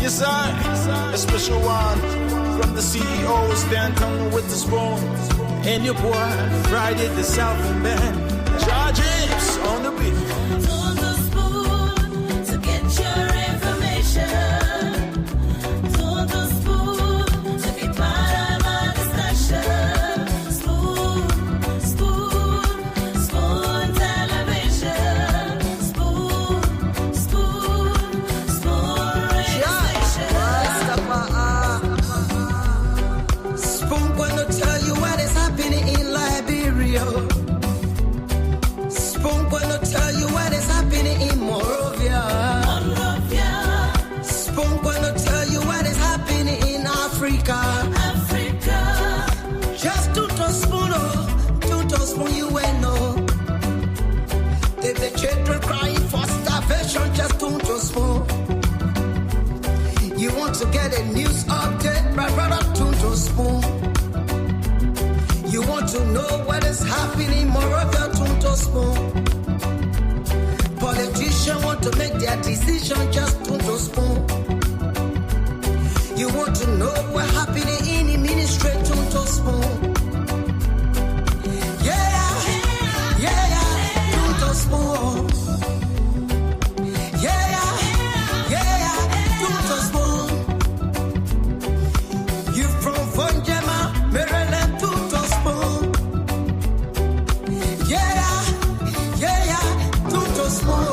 Yes, a special one from the CEO, Stanton with the spoon. And your boy, Friday the Southern Band. James on the beat. On the spoon to get your information. On the spoon to be part of our discussion. Spoon television. Spoon radio station. Spoon gonna tell you what is happening in Liberia. Spoon gonna tell you what is happening in Monrovia. Spoon gonna tell you what is happening in Africa. Just to spoon you will know. If the children crying for starvation, just to spoon. You want to get a news update, my brother, to spoon. You want to know what is happening in Monrovia, to spoon. Politicians want to make their decision, just to spoon. You want to know what's happening in the ministry, to spoon. To spoon. To spoon. You from Vonjema, Maryland, to spoon. To spoon.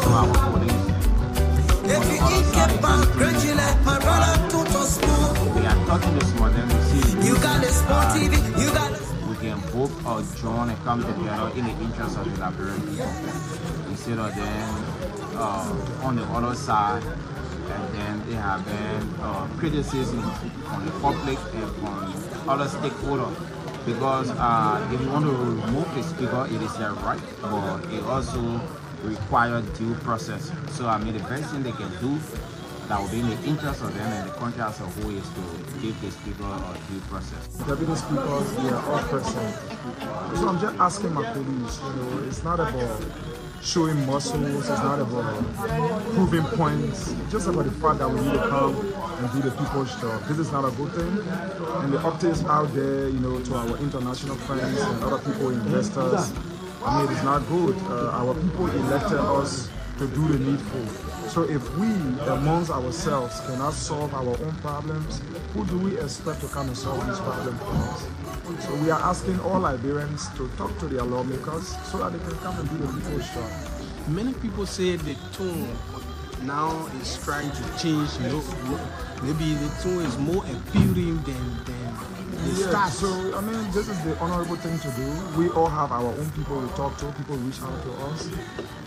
If you eat kebab, gradually, my brother, to spoon. We are talking this morning. You got a sport TV, you got we can both join and come together in the interest of the Liberian people instead of them on the other side, and then they have been criticism from the public and from other stakeholders. Because if you want to remove the speaker, it is their right, but it also requires due process. So I mean, the best thing they can do that will be in the interest of them and the country as a whole is to give the speaker a due process. Deputy speakers, we are all present. So I'm just asking my colleagues, it's not about showing muscles, it's not about proving points, it's just about the fact that we need to come and do the people's job. This is not a good thing. And the updates out there, to our international friends and other people, investors, I mean, it's not good. Our people elected us to do the needful. So if we, amongst ourselves, cannot solve our own problems, who do we expect to come and solve these problems for us? So we are asking all Liberians to talk to their lawmakers so that they can come and do the people's job. Many people say the tone now is trying to change. Maybe the tone is more appealing than the start. So I mean, this is the honorable thing to do. We all have our own people we talk to, people reach out to us,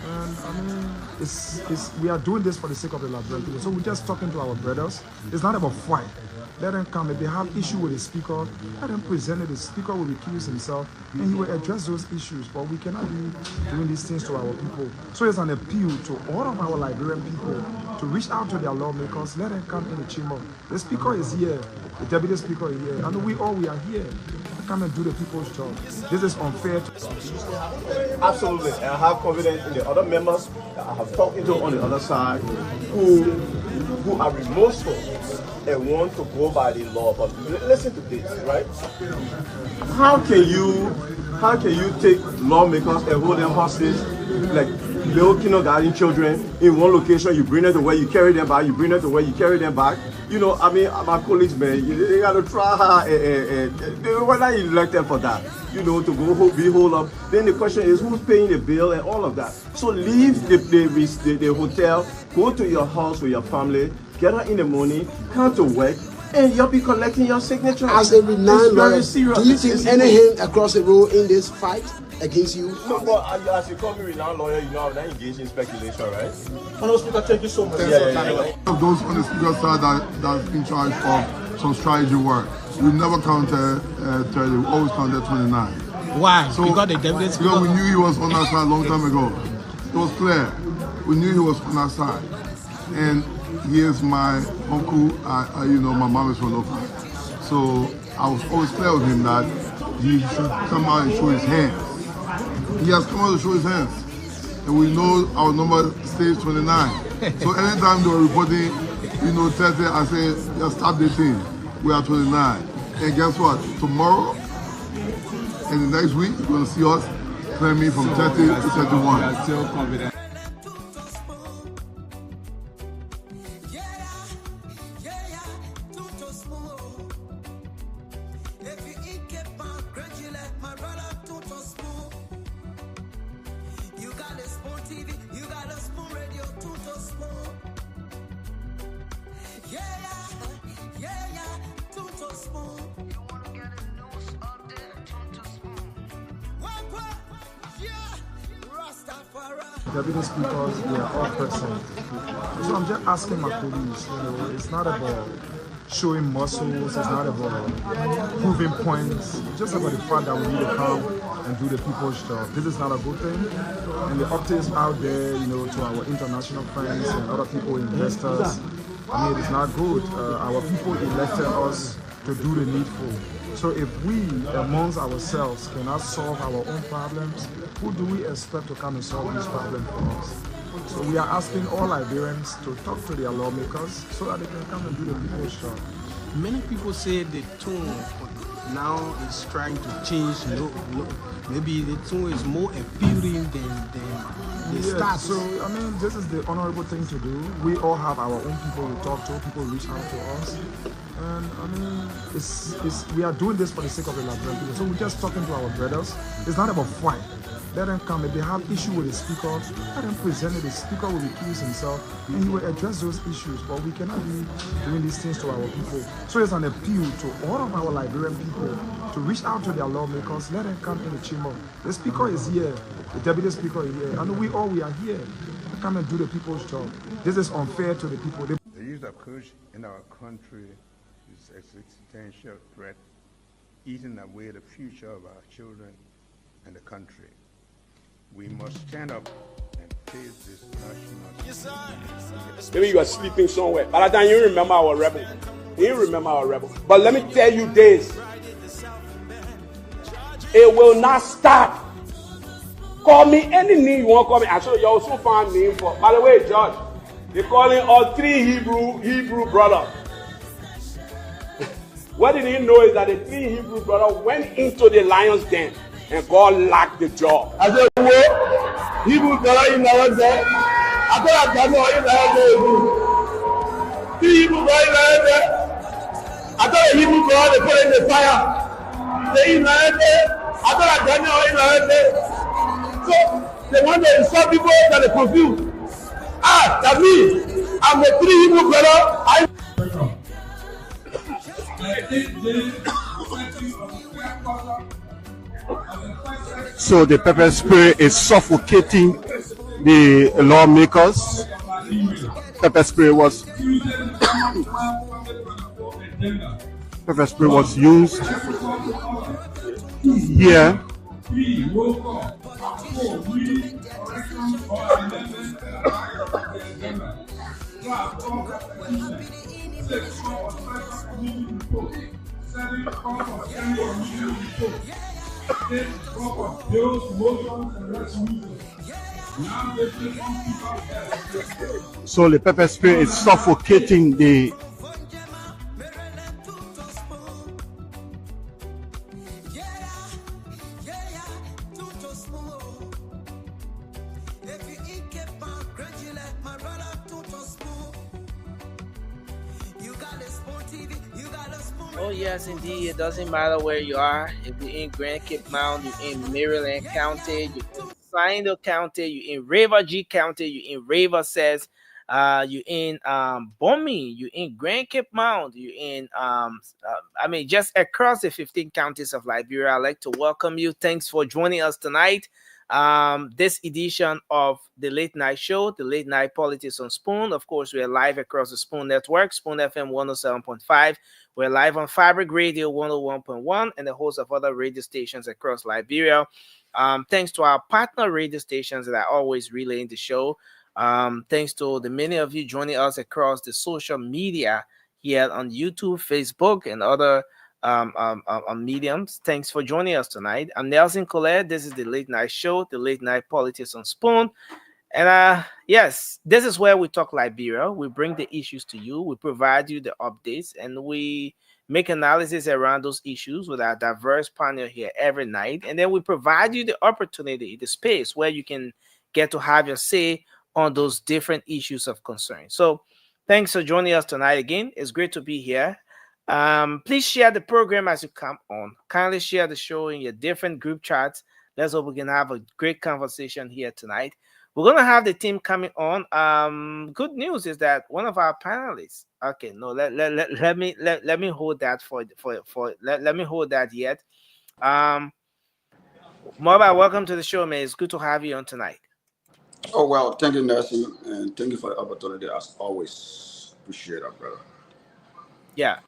and I mean, we are doing this for the sake of the Liberian people. So we're just talking to our brothers. It's not about fight. Let them come. If they have issue with the speaker, let them present it. The speaker will recuse himself and he will address those issues. But we cannot be doing these things to our people. So it's an appeal to all of our Liberian people to reach out to their lawmakers. Let them come in the chamber. The speaker is here. The deputy speaker is here. And we are here. Come and do the people's job. This is unfair. Absolutely. And I have confidence in the other members that I have talked to on the other side who are remorseful and want to go by the law. But listen to this, right? How can you take lawmakers and hold them hostage like little kindergarten children in one location? You bring them to where you carry them back. You bring them to where you carry them back. I mean, my colleagues, man, they got to try hard. Whether you elect them for that, to go be hold up. Then the question is, who's paying the bill and all of that? So leave the hotel, go to your house with your family, get up in the morning, come to work, and you'll be collecting your signature. As a renowned lawyer, do you think anything across the road in this fight against you? No, but as a company renowned lawyer, I'm not engaged in speculation, right? Honorable Speaker, thank you so much. Those on the speaker side that's in charge of some strategy work. We never counted 30, we always counted 29. Why? So, because the deputy speaker... Because we knew he was on our side a long time ago. It was clear. We knew he was on our side. And he is my uncle, my mom is from local. So I was always clear with him that he should come out and show his hands. He has come out to show his hands. And we know our number stays 29. So anytime they were reporting You know, 30, I say, just start the thing. We are 29. And guess what? Tomorrow and the next week, you're going to see us claiming from 30 to 31. We are still confident. Deputy speakers, they are all present. So I'm just asking my police, it's not about showing muscles, it's not about proving points, it's just about the fact that we need to come and do the people's job. This is not a good thing. And the updates out there, to our international friends and other people, investors, I mean, it's not good. Our people elected us to do the needful. So if we, amongst ourselves, cannot solve our own problems, who do we expect to come and solve these problems for us? So we are asking all Liberians to talk to their lawmakers so that they can come and do the people's job. Many people say the tone now is trying to change. Maybe the tone is more appealing than the start. So I mean, this is the honorable thing to do. We all have our own people we talk to. People reach out to us, and I mean, we are doing this for the sake of the Liberian people. So we're just talking to our brothers. It's not about fight. Let them come. If they have issue with the speaker, let them present it. The speaker will recuse himself and he will address those issues. But we cannot be doing these things to our people. So it's an appeal to all of our Liberian people to reach out to their lawmakers. Let them come in the chamber. The speaker is here. The deputy speaker is here. And we are here to come and do the people's job. This is unfair to the people. The use of courage in our country is an existential threat, eating away the future of our children and the country. We must stand up and face this national. Yes, sir. Maybe you are sleeping somewhere. By the time you remember our rebel. You remember our rebel. But let me tell you this. It will not stop. Call me any name you want to call me. I'm sure you also found name for. By the way, George, they're calling all three Hebrew brothers. What they didn't know is that the three Hebrew brothers went into the lion's den. And God locked the jaw. I said, what? Hebrew brother in the there. I thought I got no in the Hebrew brother in there. I thought the Hebrew brother they put in the fire. They in there. I thought I got no in there. So they want to insult people that they confused. That's me. I'm the three Hebrew brother. I So the pepper spray is suffocating the lawmakers. Pepper spray was used here. So the pepper spray is suffocating the Oh yes, indeed. It doesn't matter where you are. If you're in Grand Cape Mound, you're in Maryland County, you're in Final County, you're in Raver G County, you're in Raver Says, you're in Bomi, you're in Grand Cape Mound, you're in just across the 15 counties of Liberia. I'd like to welcome you. Thanks for joining us tonight. This edition of the Late Night Show, the Late Night Politics on Spoon. Of course, we are live across the Spoon Network, Spoon FM 107.5. We're live on Fabric Radio 101.1 and a host of other radio stations across Liberia. Thanks to our partner radio stations that are always relaying the show. Thanks to the many of you joining us across the social media here on YouTube, Facebook, and other mediums. Thanks for joining us tonight. I'm Nelson Colette. This is the Late Night Show, the Late Night Politics on Spoon. And yes, this is where we talk Liberia. We bring the issues to you, we provide you the updates, and we make analysis around those issues with our diverse panel here every night. And then we provide you the opportunity, the space where you can get to have your say on those different issues of concern. So thanks for joining us tonight again. It's great to be here. Please share the program as you come on. Kindly share the show in your different group chats. Let's hope we can have a great conversation here tonight. We're gonna have the team coming on. Good news is that one of our panelists. Okay, no, let me hold that let me hold that yet. Um, Mobile, welcome to the show, man. It's good to have you on tonight. Oh, well, thank you, Nelson, and thank you for the opportunity as always. Appreciate that, brother. Yeah,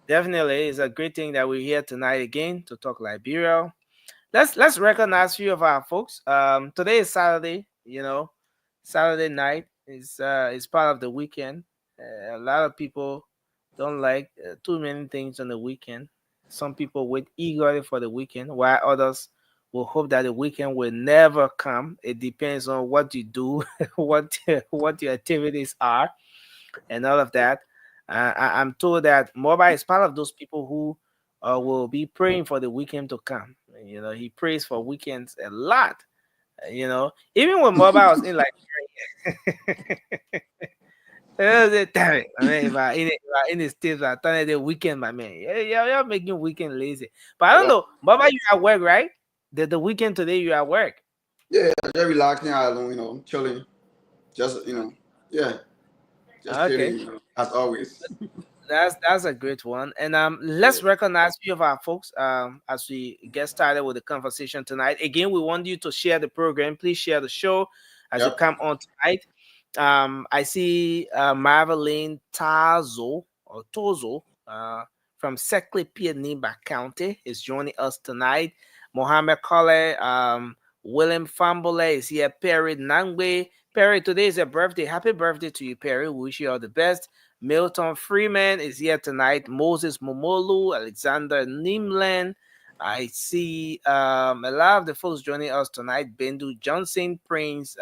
definitely, it's a great thing that we're here tonight again to talk Liberia. Let's recognize a few of our folks. Today is Saturday. Saturday night is part of the weekend. A lot of people don't like too many things on the weekend. Some people wait eagerly for the weekend, while others will hope that the weekend will never come. It depends on what you do, what your activities are, and all of that. I'm told that Mobile is part of those people who will be praying for the weekend to come. He prays for weekends a lot. Even when Mobile was in like, damn it, I mean, if I in the states, I thought the weekend, my man. Yeah, you're making weekend lazy. But I don't know, Mobile, you at work, right? The weekend today, you at work. Yeah, just relaxing out, chilling. Just, yeah, just Okay. chilling, as always. That's a great one. And let's recognize a few of our folks as we get started with the conversation tonight. Again, we want you to share the program. Please share the show as you Yep. come on tonight. I see Marveline Tozo from Seclipia Nimba County is joining us tonight. Mohammed Kale, William Fambole is here. Perry Nangwe. Perry, today is your birthday. Happy birthday to you, Perry. We wish you all the best. Milton Freeman is here tonight. Moses Momolu, Alexander Nimland. I see a lot of the folks joining us tonight. Bendu Johnson, Prince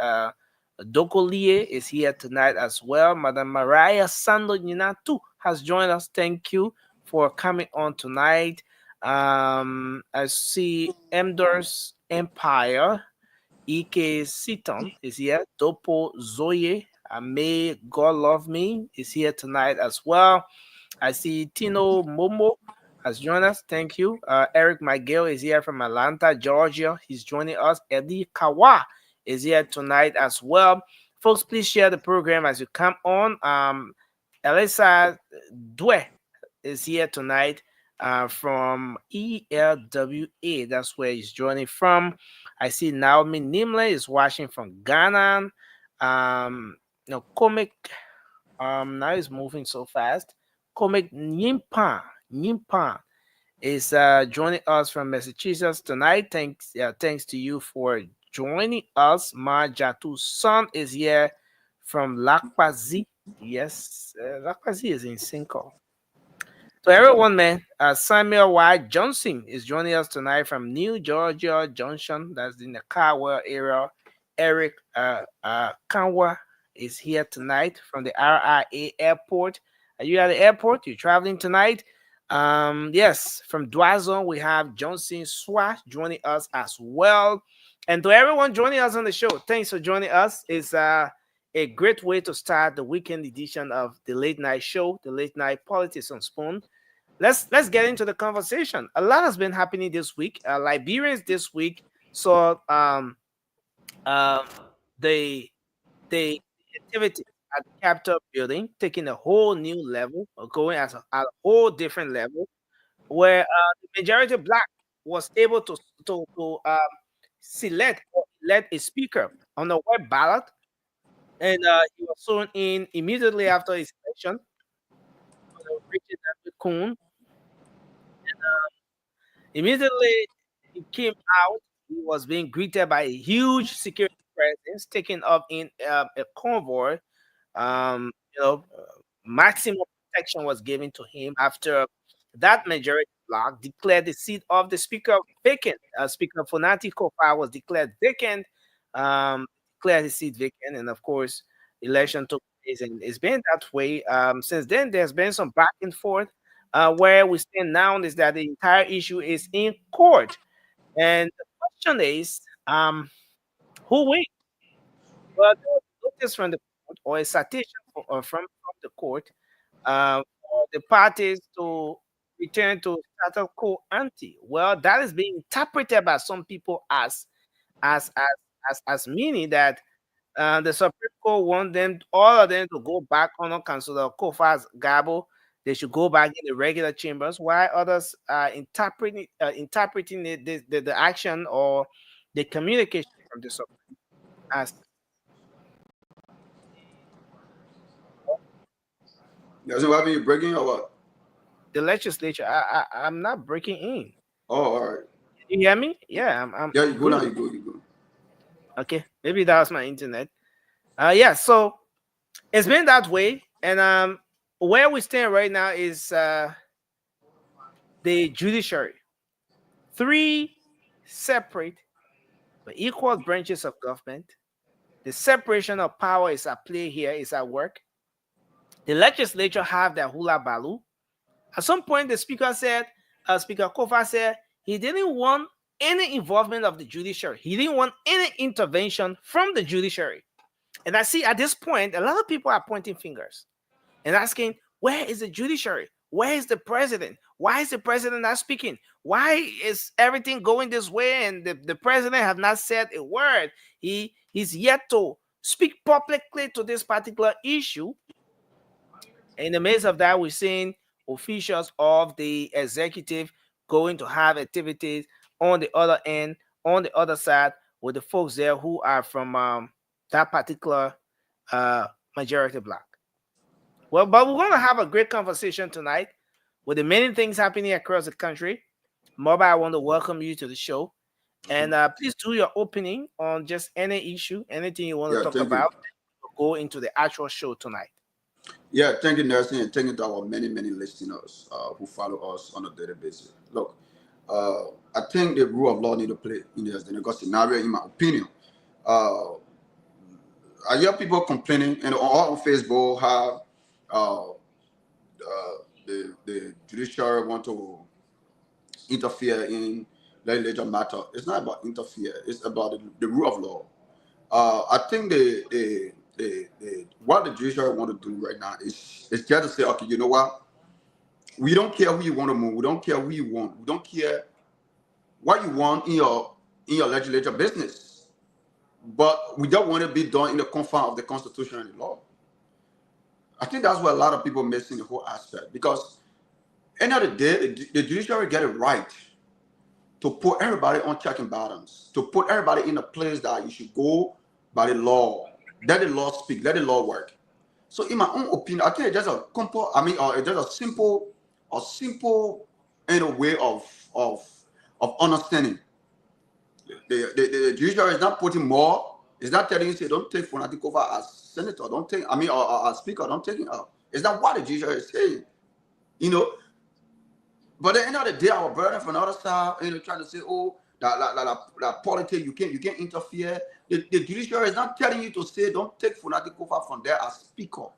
Dokolie is here tonight as well. Madam Mariah Sando Ninatu has joined us. Thank you for coming on tonight. I see Emdor's Empire. Ike Seaton is here. Dopo Zoye. May God Love Me is here tonight as well. I see Tino Momo has joined us. Thank you. Eric Miguel is here from Atlanta, Georgia. He's joining us. Eddie Kawa is here tonight as well. Folks, please share the program as you come on. Elisa Dwe is here tonight from ELWA. That's where he's joining from. I see Naomi Nimle is watching from Ghana. Comic now is moving so fast. Comic Nyimpa is joining us from Massachusetts tonight. Thanks to you for joining us. Ma Jatu's son is here from Lakpazi. Yes, Lakpazi is in Cinco. So everyone, man, Samuel Y. Johnson is joining us tonight from New Georgia Junction. That's in the Caldwell area. Eric Kanwa is here tonight from the RIA Airport. Are you at the airport? You traveling tonight? Yes, from Dwazon, we have Johnson Swa joining us as well. And to everyone joining us on the show, thanks for joining us. It's a great way to start the weekend edition of the late night show, the late night politics on Spoon. Let's get into the conversation. A lot has been happening this week. Liberians this week saw um, the the activity at the Capitol building taking a whole new level, or going at a whole different level, where the majority black was able to select or elect a speaker on the web ballot, and he was sworn in immediately after his election. Richard W. Kuhn. Immediately he came out, he was being greeted by a huge security presence, taking up in a convoy. Um, you know, maximum protection was given to him after that majority bloc declared the seat of the speaker vacant. Speaker Fonati Kofa was declared vacant. declared his seat vacant, and of course, election took place, and it's been that way. Since then, there's been some back and forth. Where we stand now is that the entire issue is in court, and the question is, who wins? Well, there was a notice from the court or a citation from the court for the parties to return to status quo ante. Well, that is being interpreted by some people as as as meaning that the Supreme Court want them all of them to go back on Councilor Kofa's Gabo. They should go back in the regular chambers, while others are interpreting the action or the communication from the Supreme as Doesn't what you breaking or what? the legislature. I'm not breaking in. Oh, all right. You hear me? Yeah, I'm. Yeah, you go now. good. You go. Okay, maybe that was my internet. Yeah. So it's been that way, and where we stand right now is the judiciary. Three separate but equal branches of government. The separation of power is at play here, is at work. The legislature have their hula balu. At some point, the speaker said, Speaker Kofa said, he didn't want any involvement of the judiciary. He didn't want any intervention from the judiciary. And I see at this point, a lot of people are pointing fingers and asking, where is the judiciary? Where is the president? Why is the president not speaking? Why is everything going this way? And the president has not said a word. He's yet to speak publicly to this particular issue. In the midst of that, we're seeing officials of the executive going to have activities on the other end, on the other side, with the folks there who are from that particular majority block. Well, but we're going to have a great conversation tonight with the many things happening across the country. Moba, I want to welcome you to the show. And please do your opening on just any issue, anything you want to talk about. We'll go into the actual show tonight. Yeah, thank you, Nelson, and thank you to our many listeners who follow us on a daily basis. Look, I think the rule of law need to play in this scenario, in my opinion. I hear people complaining, and all on Facebook how the judiciary want to interfere in legislative matter. It's not about interfere. It's about the rule of law. I think what the judiciary want to do right now is just to say, okay, you know what? We don't care who you want to move. We don't care who you want. We don't care what you want in your legislature business. But we don't want to be done in the confines of the Constitution and the law. I think that's what a lot of people missing the whole aspect, because end of the day, the judiciary get it right to put everybody on check and balance, to put everybody in a place that you should go by the law. Let the law speak. Let the law work. So, in my own opinion, I think it's just a simple way of understanding. The judiciary is not putting more. It's not telling you, say, don't take Fonati over as senator. Don't take, or as speaker. Don't take it out. It's not what the judiciary is saying. But at the end of the day, our brother from the other side, trying to say, oh, that politics, you can't interfere. The judiciary is not telling you to say, don't take Fonati over from there as speaker.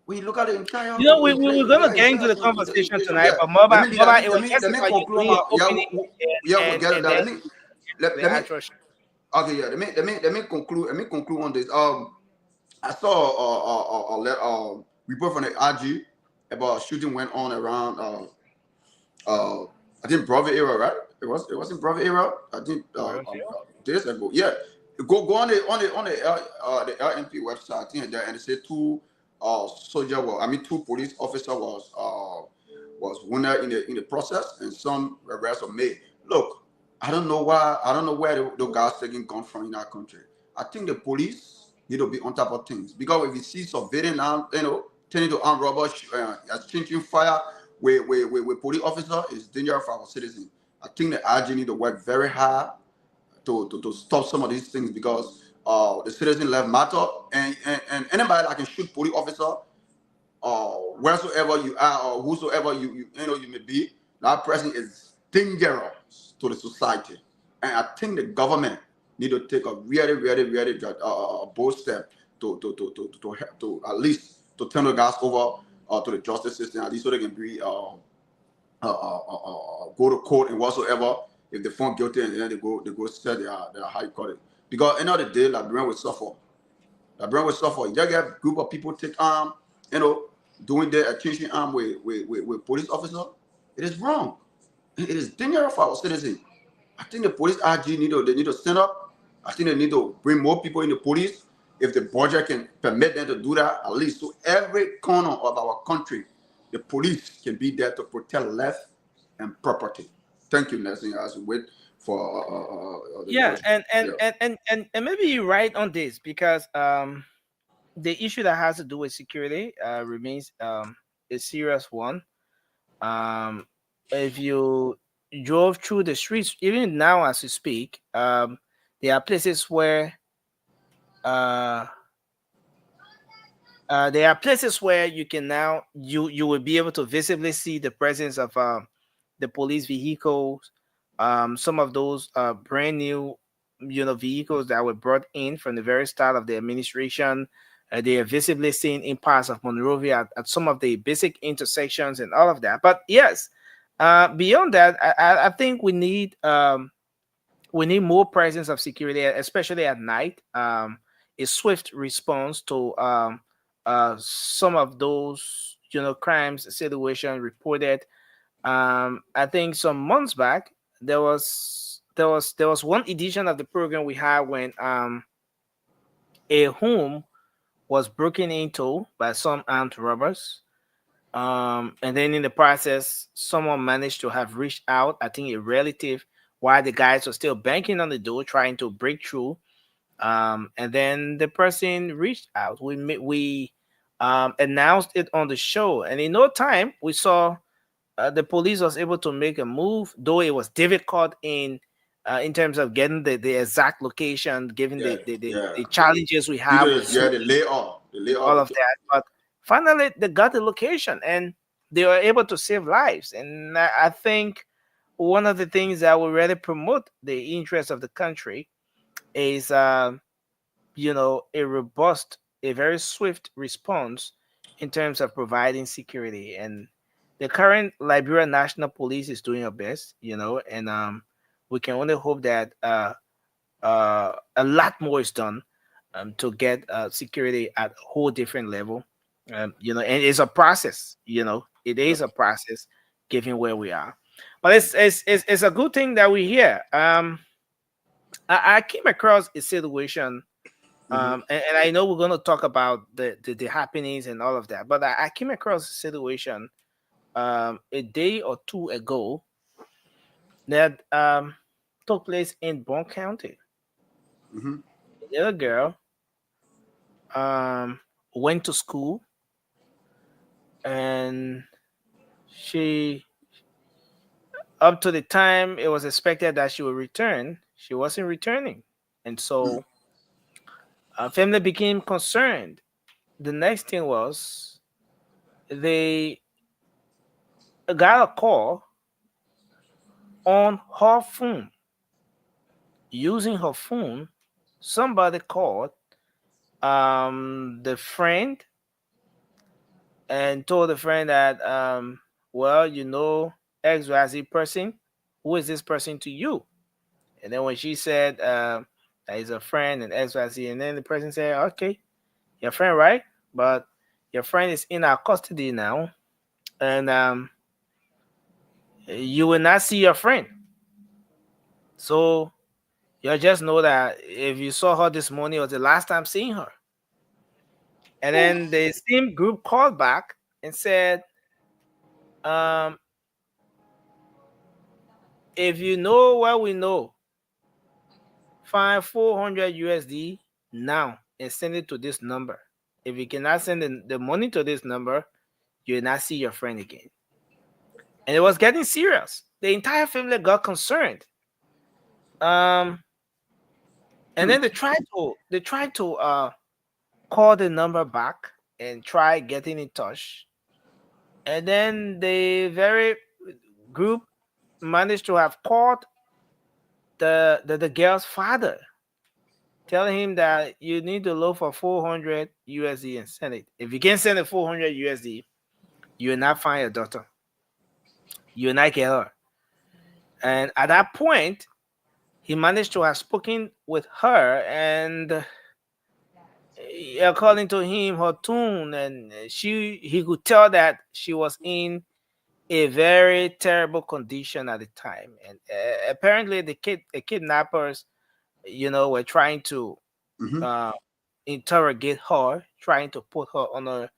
When you look at the entire, we're going to get into the conversation tonight, but Moba, it was just about you doing your opening. Let me conclude on this. I saw a report from the RG about shooting went on around I think Bravo era, right? It was in Bravo era. I think days ago. Yeah, go on the LNP website. I think there, and they say two police officers was wounded in the process, and some arrests were made. Look, I don't know where the guys taking guns from in our country. I think the police need to be on top of things, because if you see surveilling now, turning to armed robbers, exchanging fire with police officer is dangerous for our citizens. I think the IG need to work very hard to stop some of these things, because the citizen life matter, and anybody that can shoot police officer, wheresoever you are or whosoever you may be, that person is dangerous to the society. And I think the government need to take a really bold step to at least to turn the guys over to the justice system, at least so they can be go to court and whatsoever. If they found guilty, and then they go set their high court. Because end of the day, Liberian will suffer. Liberian will suffer. You get a group of people take arm, doing their attention arm with police officer. It is wrong. It is dangerous for our citizens. I think the police RG need to stand up. I think they need to bring more people in the police. If the budget can permit them to do that, at least to every corner of our country, the police can be there to protect life and property. Thank you, Nelson. As we wait for the Yeah, judge. and maybe you're right on this, because the issue that has to do with security remains a serious one. If you drove through the streets, even now as we speak, there are places where uh, there are places where you can now you will be able to visibly see the presence of the police vehicles. Some of those brand new, vehicles that were brought in from the very start of the administration. They are visibly seen in parts of Monrovia at some of the basic intersections and all of that. But yes, beyond that, I think we need more presence of security, especially at night. A swift response to some of those crimes situation reported. I think some months back there was one edition of the program we had when a home was broken into by some armed robbers. And then in the process, someone managed to have reached out, I think a relative, while the guys were still banging on the door trying to break through. And then the person reached out. We announced it on the show, and in no time we saw the police was able to make a move, though it was difficult in terms of getting the exact location, given Yeah, yeah. the challenges we Due have to with the layoff, all of that. But finally, they got the location and they were able to save lives. And I think one of the things that will really promote the interest of the country is, a robust, a very swift response in terms of providing security. And the current Liberia National Police is doing their best, and we can only hope that a lot more is done to get security at a whole different level. And it's a process. It is a process, given where we are. But it's a good thing that we're here. I came across a situation, and I know we're going to talk about the happenings and all of that, but I came across a situation a day or two ago that took place in Bon County. Mm-hmm. A little girl went to school, and she, up to the time it was expected that she would return, she wasn't returning. And so our family became concerned. The next thing was they got a call on her phone. Using her phone, somebody called the friend and told the friend that, well, XYZ person, who is this person to you? And then when she said that he's a friend and XYZ, and then the person said, okay, your friend, right? But your friend is in our custody now, and you will not see your friend. So you just know that if you saw her this morning, it was the last time seeing her. And then the same group called back and said, um, if you know what we know, find 400 USD now and send it to this number. If you cannot send the money to this number, you will not see your friend again. And it was getting serious. The entire family got concerned. And then they tried to call the number back and try getting in touch. And then the very group managed to have called the girl's father Tell him that you need to look for 400 USD and send it. If you can't send the 400 USD, you will not find your daughter. You will not get her. And at that point, he managed to have spoken with her, and according to him, her tune, and he could tell that she was in a very terrible condition at the time. And apparently, the kidnappers, were trying to uh, interrogate her, trying to put her on a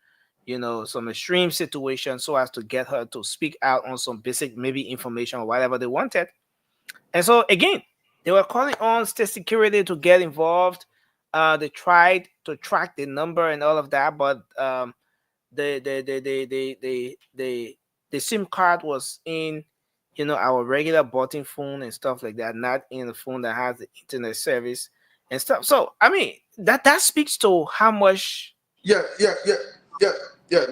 some extreme situation so as to get her to speak out on some basic maybe information or whatever they wanted. And so again, they were calling on state security to get involved. They tried to track the number and all of that, but the SIM card was in our regular button phone and stuff like that, not in the phone that has the internet service and stuff. So I mean that speaks to how much. Yeah. Okay, Yeah,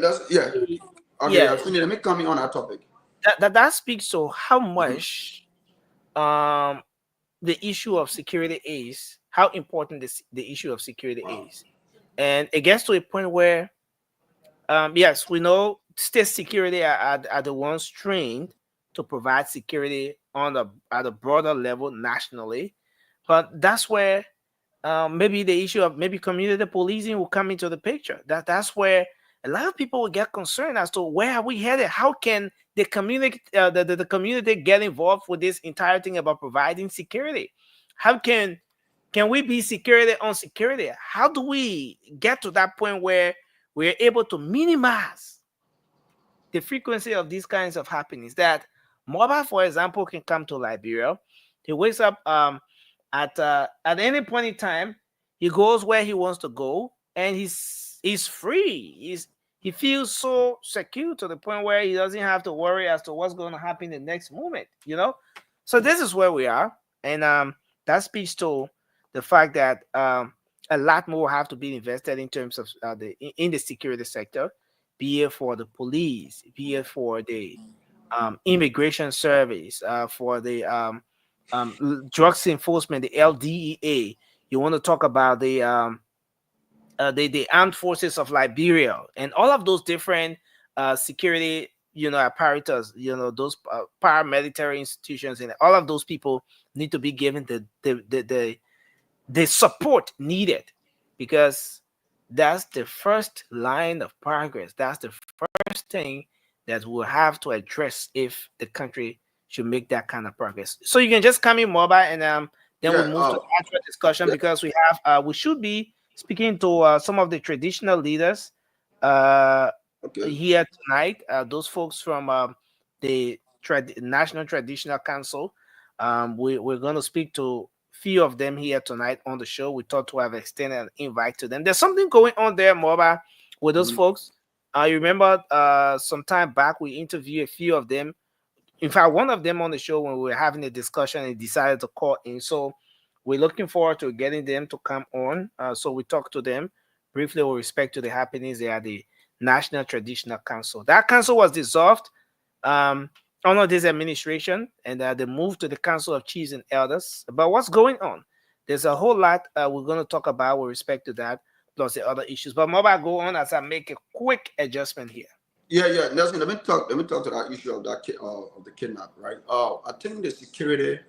let me come in on that topic. that speaks to how much the issue of security is, how important the issue of security is. And it gets to a point where yes, we know state security are the ones trained to provide security at a broader level nationally, but that's where maybe the issue of maybe community policing will come into the picture. That's where a lot of people will get concerned as to where are we headed. How can the community the community get involved with this entire thing about providing security? How can we be security on security? How do we get to that point where we're able to minimize the frequency of these kinds of happenings? That Mobile, for example, can come to Liberia. He wakes up at any point in time. He goes where he wants to go, and he's free. He feels so secure to the point where he doesn't have to worry as to what's going to happen the next moment. So this is where we are, and that speaks to the fact that a lot more have to be invested in terms of in the security sector, be it for the police, be it for the immigration service, for the drugs enforcement, the LDEA. You want to talk about the armed forces of Liberia and all of those different security apparatus, those paramilitary institutions, and all of those people need to be given the support needed, because that's the first line of progress. That's the first thing that we'll have to address if the country should make that kind of progress. So you can just come in, Mobile, and then we move to the actual discussion, because we should be speaking to some of the traditional leaders here tonight. Those folks from the National Traditional Council. We're going to speak to few of them here tonight on the show. We thought to have extended an invite to them. There's something going on there, Mobile, with those folks. You remember some time back we interviewed a few of them. In fact, one of them on the show when we were having a discussion and decided to call in. So we're looking forward to getting them to come on. So we talked to them briefly with respect to the happenings. They are the National Traditional Council. That council was dissolved under this administration, and they moved to the Council of Chiefs and Elders. But what's going on? There's a whole lot we're going to talk about with respect to that, plus the other issues. But Mobile, go on as I make a quick adjustment here. Yeah. Nelson, let me talk to that issue of of the kidnap, right? I think the security,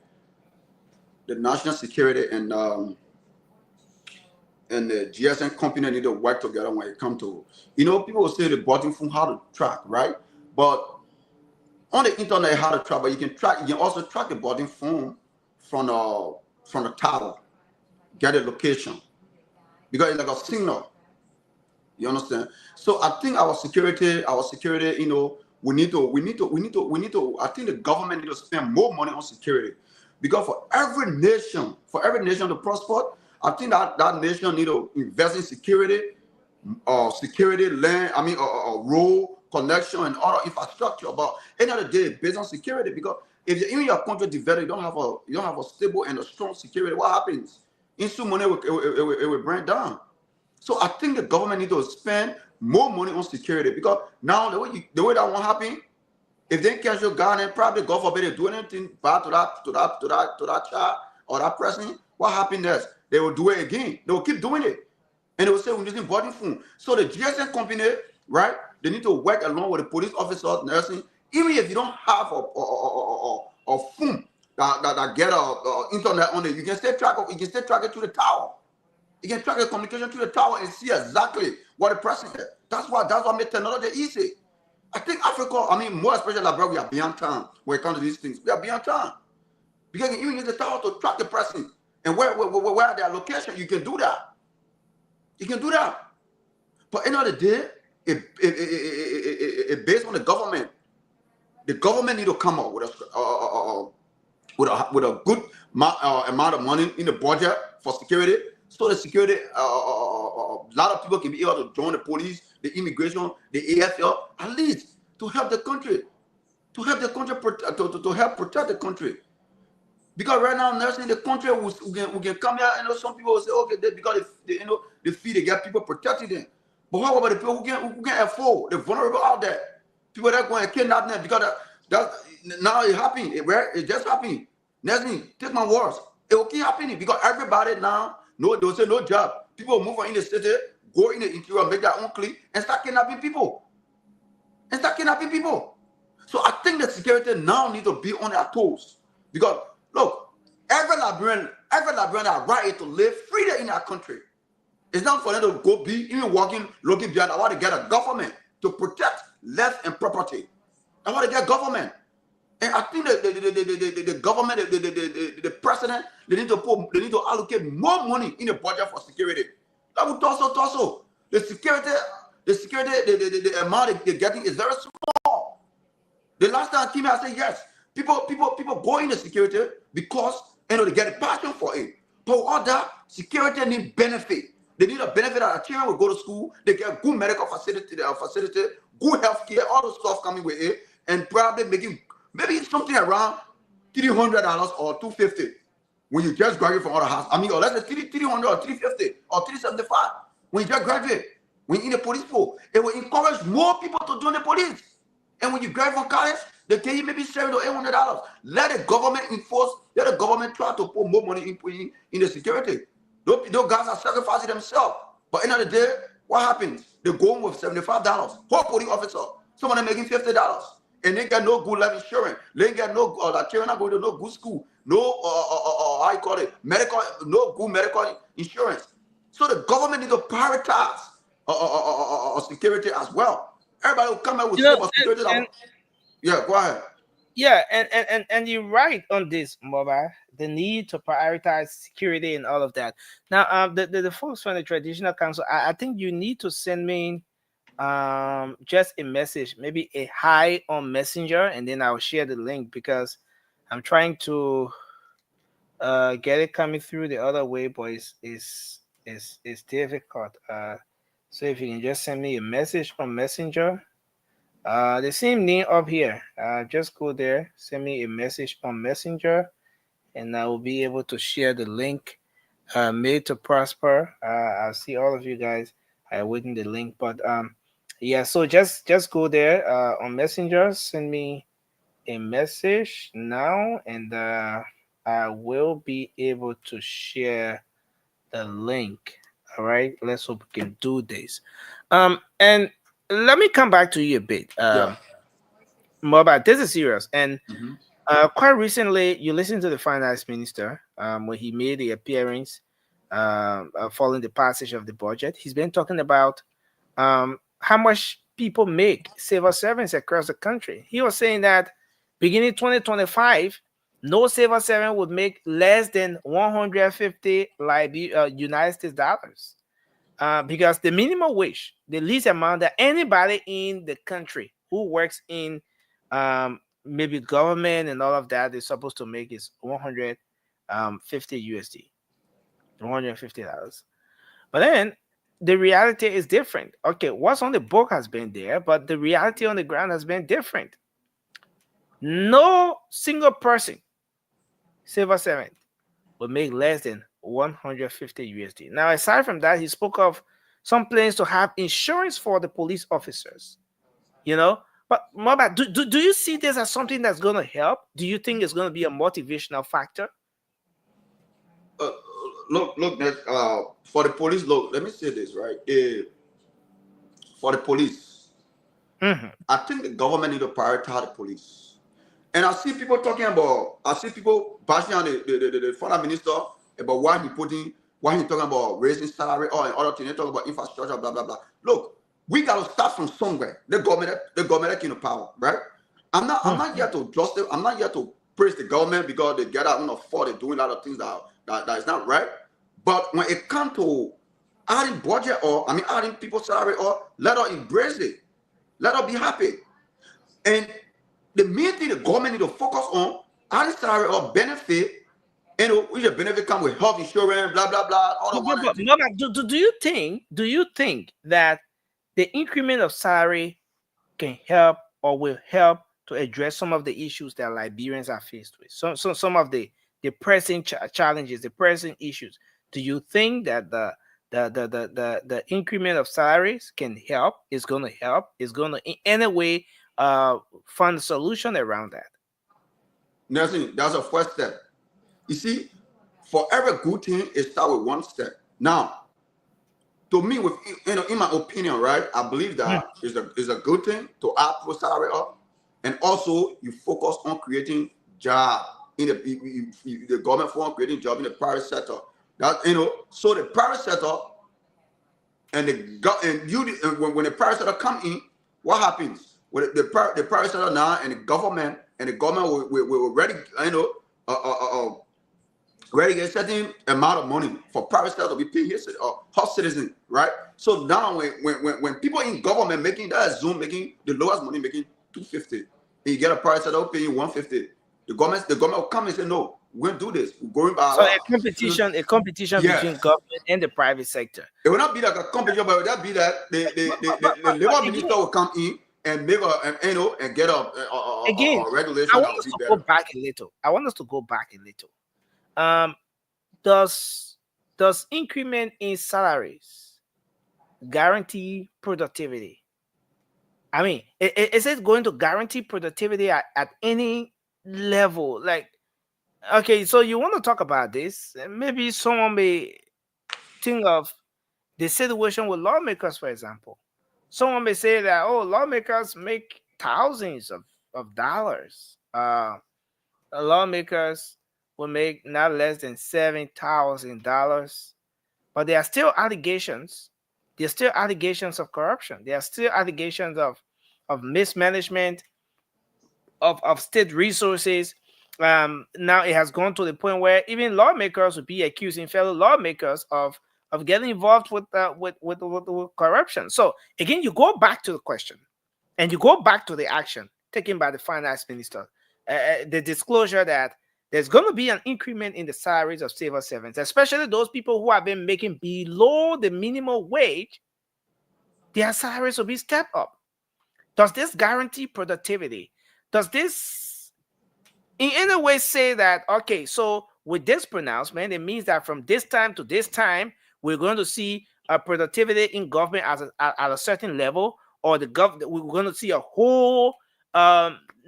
the national security, and the GSM company need to work together when it comes to, people say the button phone how to track, right? But on the internet, how to track, but you can also track the button phone from the tower, get a location, because it's like a signal. You understand? So I think our security, we need to. I think the government need to spend more money on security, because for every nation to prosper, I think that nation need to invest in security, land. Road connection and other infrastructure. But end of the day, based on security, because if even your country develop, you don't have a stable and a strong security, what happens? Instant money it will bring down. So I think the government need to spend more money on security, because now the way that won't happen, if they catch your gun and probably God forbid they do anything bad to that child or that person, what happens next? they will do it again. They will keep doing it. And they will say we're using boarding phone. So the GSM company, right, they need to work along with the police officers, nursing. Even if you don't have a phone that get internet on it, you can still track it to the tower. You can track the communication to the tower and see exactly what the person is. That's what makes technology easy. I think Africa, I mean, more especially Liberia, we are beyond time when it comes to these things. We are beyond time. Because you can even use the tower to track the person and where their location. You can do that. You can do that. But end of the day, it based on the government. The government need to come up with a good amount of money in the budget for security, so the security, a lot of people can be able to join the police, the immigration, the AFL, at least to help the country, to help protect the country. Because right now, nursing in the country, we can come here, some people will say, okay, because they feel they get people protecting them. But how about the people who can afford, the vulnerable out there? People that are going to kidnap them because now it's happening. It just happened. Nursing, take my words. It will keep happening because everybody now, they'll say no job. People move in the city, go in the interior, make their own clique, and start kidnapping people. So I think the security now need to be on their toes. Because look, every Liberian has right to live freely in our country. It's not for them to go be even walking, looking behind. I want to get a government to protect life and property. I want to get government. And I think the government, the president, they need to allocate more money in the budget for security. That would also. The security, the amount they're getting is very small. The last time I came here, I said yes. People go into security because they get a passion for it. But all that security need benefit. They need a benefit that our children will go to school. They get good medical facility, good health care, all the stuff coming with it, and probably making maybe something around $300 or $250 when you just graduate from other house. I mean, or let's say $300 or $350 or $375 when you just graduate. When you're in the police force, it will encourage more people to join the police. And when you graduate from college, they pay you maybe $700 or $800. Let the government enforce. Let the government try to put more money in the security. Those guys are sacrificing themselves. But end of the day, what happens? They go home with $75. Whole police officer. Some of them making $50. And they get no good life insurance. They get no children are going to no good school. No how you call it? Medical, no good medical insurance. So the government needs to prioritize security as well. Everybody will come out with security. Yeah, go ahead. Yeah, and you're right on this, Moba. The need to prioritize security and all of that. Now, the folks from the traditional council, I think you need to send me just a message, maybe a hi on Messenger, and then I'll share the link because I'm trying to get it coming through the other way, but it's difficult. So if you can just send me a message on Messenger. The same name up here. Just go there, send me a message on Messenger, and I will be able to share the link. Made to Prosper. I'll see all of you guys within the link. But yeah, so just go there on Messenger, send me a message now, and I will be able to share the link. All right, let's hope we can do this. And let me come back to you a bit. Moba, this is serious. And quite recently, you listened to the finance minister when he made the appearance following the passage of the budget. He's been talking about how much people make, civil servants across the country. He was saying that beginning 2025, no civil servant would make less than 150 United States dollars. Because the minimum wage, the least amount that anybody in the country who works in maybe government and all of that is supposed to make is 150 USD, $150. But then the reality is different. Okay, what's on the book has been there, but the reality on the ground has been different. No single person, civil servant, will make less than 150 USD. Now, aside from that, he spoke of some plans to have insurance for the police officers. But Moba, do you see this as something that's going to help? Do you think it's going to be a motivational factor? Look. For the police, look. Let me say this, right? For the police, I think the government need to prioritize the police. And I see people bashing on the foreign minister about why he talking about raising salary or other things. They talk about infrastructure, blah blah blah. Look, we gotta start from somewhere. The government in power, right? I'm not here to I'm not here to praise the government because they get out on the fault. They're doing a lot of things that is not right. But when it comes to adding budget adding people's salary, or let us embrace it. Let us be happy. And the main thing the government need to focus on, adding salary or benefit, which the benefit come with health insurance, blah blah blah. Do you think that the increment of salary can help or will help to address some of the issues that Liberians are faced with? Some of the pressing challenges, the pressing issues. Do you think that the increment of salaries can help? Is going to help? Is going to in any way find a solution around that? Nothing. That's a first step. You see, for every good thing, it starts with one step. Now, to me, in my opinion, right, I believe that is a good thing to add pro salary up, and also you focus on creating job in the government for creating job in the private sector. That so the private sector and when the private sector come in, what happens? When the private sector now and the government will already ready get certain amount of money for private sector to be paid his citizens, right? So now when people in government making the lowest money, making $250, and you get a private sector paying $150, the government will come and say, no, we're gonna do this. We're going by so a competition between government and the private sector. It will not be like a competition, but it will not be that the labor minister will come in and make and get a regulation. I want us to go back a little. Does increment in salaries guarantee productivity? I mean, is it going to guarantee productivity at any level? Like, okay, so you want to talk about this? Maybe someone may think of the situation with lawmakers, for example. Someone may say that, oh, lawmakers make thousands of dollars. Lawmakers will make not less than $7,000, but there are still allegations. There are still allegations of corruption. There are still allegations of mismanagement of state resources. Now it has gone to the point where even lawmakers would be accusing fellow lawmakers of getting involved with corruption. So again, you go back to the question, and you go back to the action taken by the finance minister, the disclosure that there's going to be an increment in the salaries of civil servants, especially those people who have been making below the minimum wage. Their salaries will be stepped up. Does this guarantee productivity? Does this in any way say that, okay, so with this pronouncement, it means that from this time to this time, we're going to see a productivity in government at a certain level, or we're going to see a whole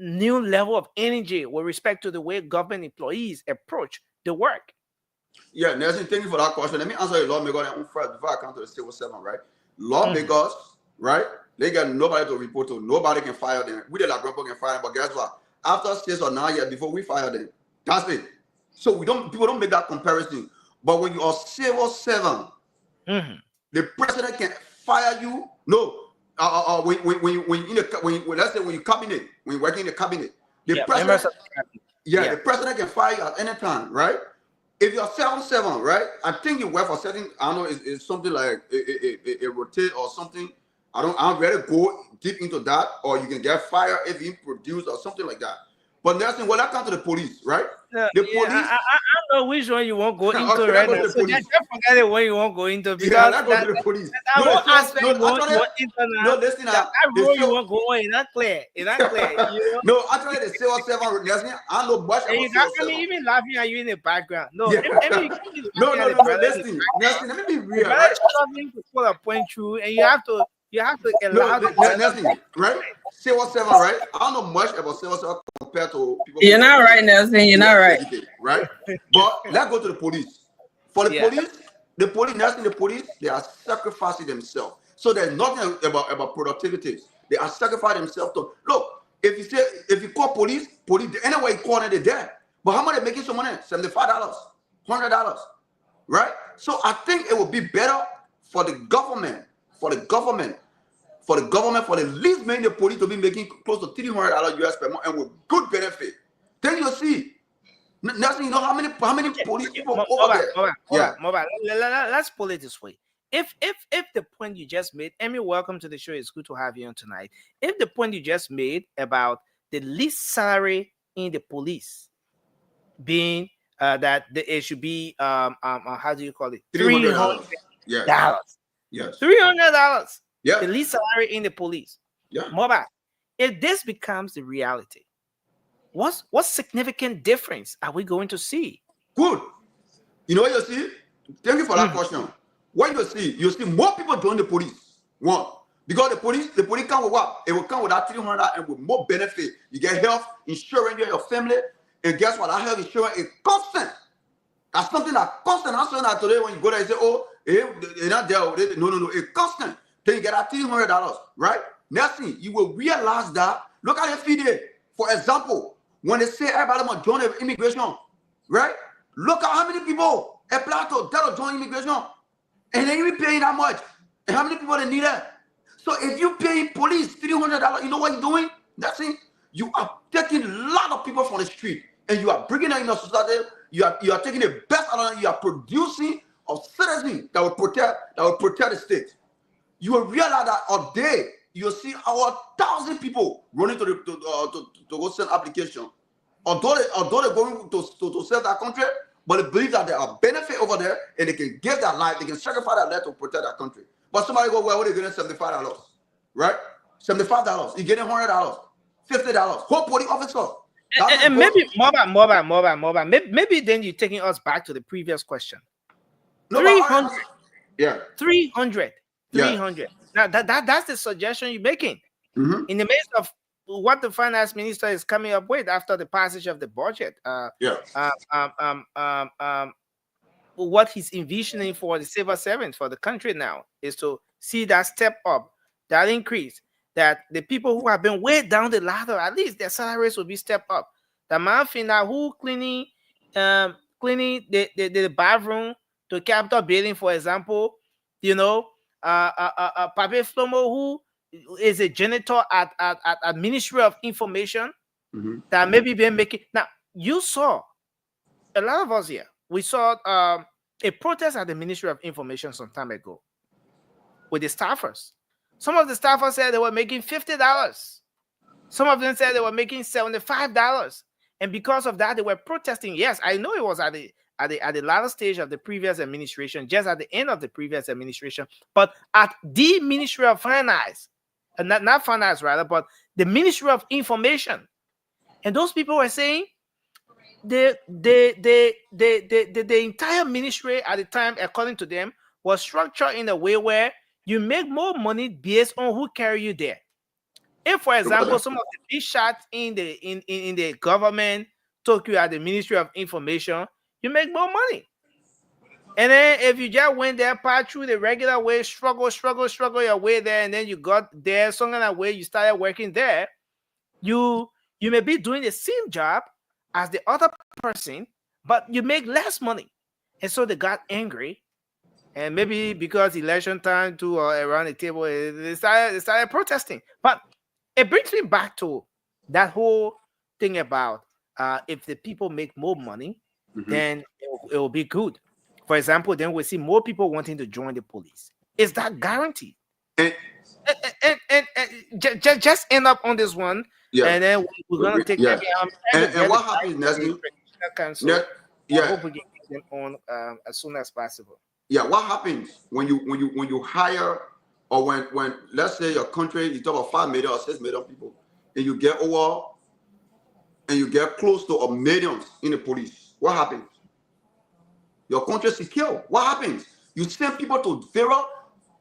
new level of energy with respect to the way government employees approach the work? Yeah, Nelson, thank you for that question. Let me answer the lawmaker first before I come to the civil servant, right? Lawmakers, right? They got nobody to report to. Nobody can fire them. We the Liberia can fire them, but guess what? After 6 or 9 years before we fire them, that's it. So people don't make that comparison. But when you are civil servant, the president can fire you. No. Let's say when you cabinet, when you work in the cabinet, the president can fire you at any time, right? If you're 7-7, right? I think you work for certain. I don't know, it's something like it rotate or something. I don't really go deep into that, or you can get fired if you produce or something like that. But Nelson, when I come to the police, right? The police. I know which one you won't go into right now. So just forget the one you won't go into, because I go to the police. That whole aspect you won't go into now. No, listen, that role you won't go in. It's not clear. It's not clear. You know? No, actually, the civil servant, Nelson, I know much about civil servant. Even laughing at you in the background. No, no, listen, Nelson, let me be real. Right? Struggling to pull a point through, and you have to allow Nelson, right? Civil servant, right? I don't know much about civil servant compared to people. You're not right, Nelson. You're not right. Right? But let's go to the police. For the police, nursing the police, they are sacrificing themselves. So there's nothing about productivity. They are sacrificing themselves to look. If you call police, anyway you call it, they're dead. But how much they making some money? $75, $100, right? So I think it would be better for the government, for the least man the police to be making close to $300 US per month and with good benefit. Then you'll see. Nothing, you know how many police people over there. Mobile. Let's pull it this way. If the point you just made, Emmy, welcome to the show. It's good to have you on tonight. If the point you just made about the least salary in the police being that it should be how do you call it? $300. Yes. $300. Yeah. The least salary in the police. Yeah. Mobile. If this becomes the reality, what significant difference are we going to see? Good. You know what you see? Thank you for that question. What you see more people join the police. One, because the police come with what? It will come with that $300 and with more benefit. You get health insurance, you and your family, and guess what? That health insurance is constant. That's something that constant. I'm saying that today when you go there and say, oh, they're not there. No, it's constant. Then you get that $300, right? Next thing, you will realize that. Look at the fee there. For example, when they say everybody must join the immigration, right? Look at how many people apply to join immigration. And they even paying that much. And how many people they need that? So if you pay police $300, you know what you're doing? That's it. You are taking a lot of people from the street and you are bringing them in the society. You are taking the best out of them. You are producing a citizen that will protect the state. You will realize that a day you'll see our 1,000 people running to go send application. Although they're going to save that country, but they believe that there are benefits over there and they can give their life, they can sacrifice their life to protect their country. But somebody go, well, what are you getting $75? Right? $75. You're getting $100, $50. Whole police officer. And maybe mobile. Maybe then you're taking us back to the previous question. No, 300. Yeah. 300. Yeah. 300. Now that's the suggestion you're making. Mm-hmm. In the midst of what the finance minister is coming up with after the passage of the budget, what he's envisioning for the civil servants for the country now is to see that step up, that increase, that the people who have been way down the ladder, at least their salaries will be stepped up. The man now who cleaning the bathroom to Capitol building, for example, you know, Pape Flomo, who is a janitor at Ministry of Information, that maybe been making. Now, you saw a lot of us here. We saw a protest at the Ministry of Information some time ago with the staffers. Some of the staffers said they were making $50. Some of them said they were making $75. And because of that, they were protesting. Yes, I know it was at the latter stage of the previous administration, just at the end of the previous administration, but at the Ministry of Finance, and not finance rather, but the Ministry of Information. And those people were saying the entire ministry at the time, according to them, was structured in a way where you make more money based on who carry you there. If, for example, some of the big shots in the government took you at the Ministry of Information, you make more money. And then if you just went there, pass through the regular way, struggle your way there, and then you got there, some kind of way you started working there, you may be doing the same job as the other person, but you make less money. And so they got angry. And maybe because election time too, or around the table, they started protesting. But it brings me back to that whole thing about if the people make more money, then it will be good. For example, then we see more people wanting to join the police. Is that guaranteed? And just end up on this one, and then we're gonna take. And what happens next? I hope we get them on as soon as possible. Yeah, what happens when you hire, or when let's say your country, you talk about 5 million or 6 million people, and you get close to 1 million in the police, what happens? Your country is secure. What happens? You send people to various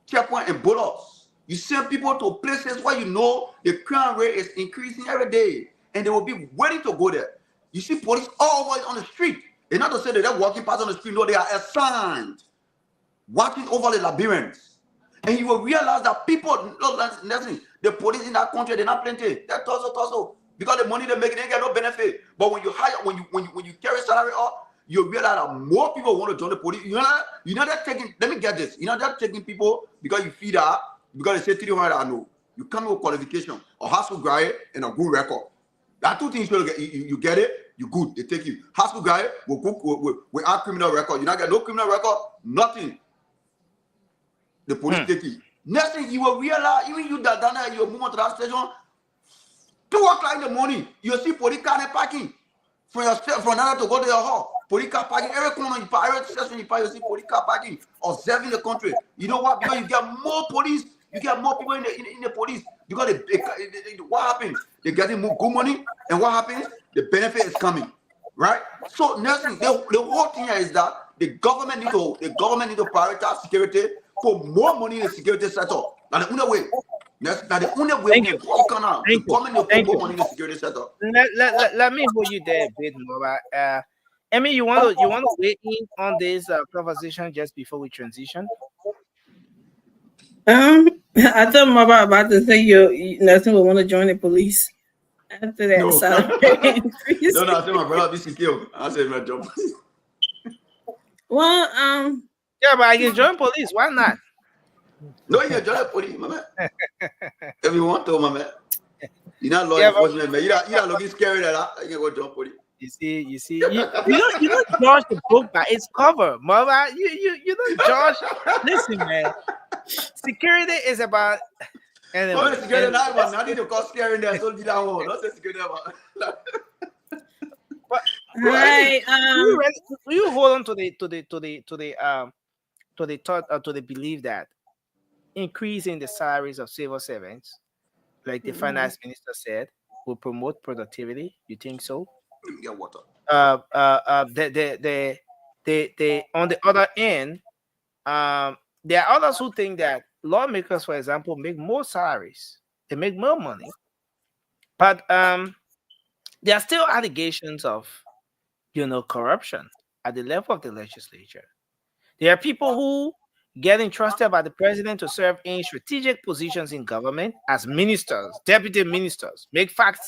checkpoints and bullets. You send people to places where you know the crime rate is increasing every day, and they will be waiting to go there. You see police all over on the street, It's not to say that they're walking past on the street. No, they are assigned, watching over the Liberians. And you will realize that people, listen, the police in that country, they're not plenty. They're tussle. Because the money they make, they get no benefit. But when you hire, when you carry salary up, you realize that more people want to join the police. You're not taking, let me get this. You're not just taking people because you feed out, because they say 300, I know. You come with qualification, a high school graduate, and a good record. There are two things you get it, you good, they take you. High school graduate will have criminal record. You not get no criminal record, nothing. The police take you. Next thing you will realize, even you that down there, you move on to that station, 2 o'clock in the morning, you see police car parking from your step from another to go to your hall. Police car parking every corner you park, every station you park, you see police car parking, observing the country. You know what? Because you get more police, you get more people in the police. Because what happens? They're getting more good money, and what happens? The benefit is coming, right? So next thing, the whole thing here is that the government need to prioritize security, put more money in the security sector. That's the only way. That's the only way we can walk on. The government will put more money in the security sector. Let me hold you there a bit more. Emmy, you want to weigh in on this conversation just before we transition? I thought Mama about to say nothing will want to join the police after that. No, increase. no, I said my brother be secure. I said my job. Well, yeah, but I can join police. Why not? No, you can join the police, my man. If you want to, my man. You're not law enforcement, man. You're not looking scary that you can go join police. You see, you don't judge the book by its cover, mother. You don't judge. Listen, man. Security is about. Anyway, security not about nothing to call scary there. So don't say security about. But right, do you hold on to the belief that increasing the salaries of civil servants, like the finance minister said, will promote productivity? You think so? Let me get water. They on the other end, there are others who think that lawmakers, for example, make more salaries, they make more money, but there are still allegations of corruption at the level of the legislature. There are people who get entrusted by the president to serve in strategic positions in government as ministers, deputy ministers, make fat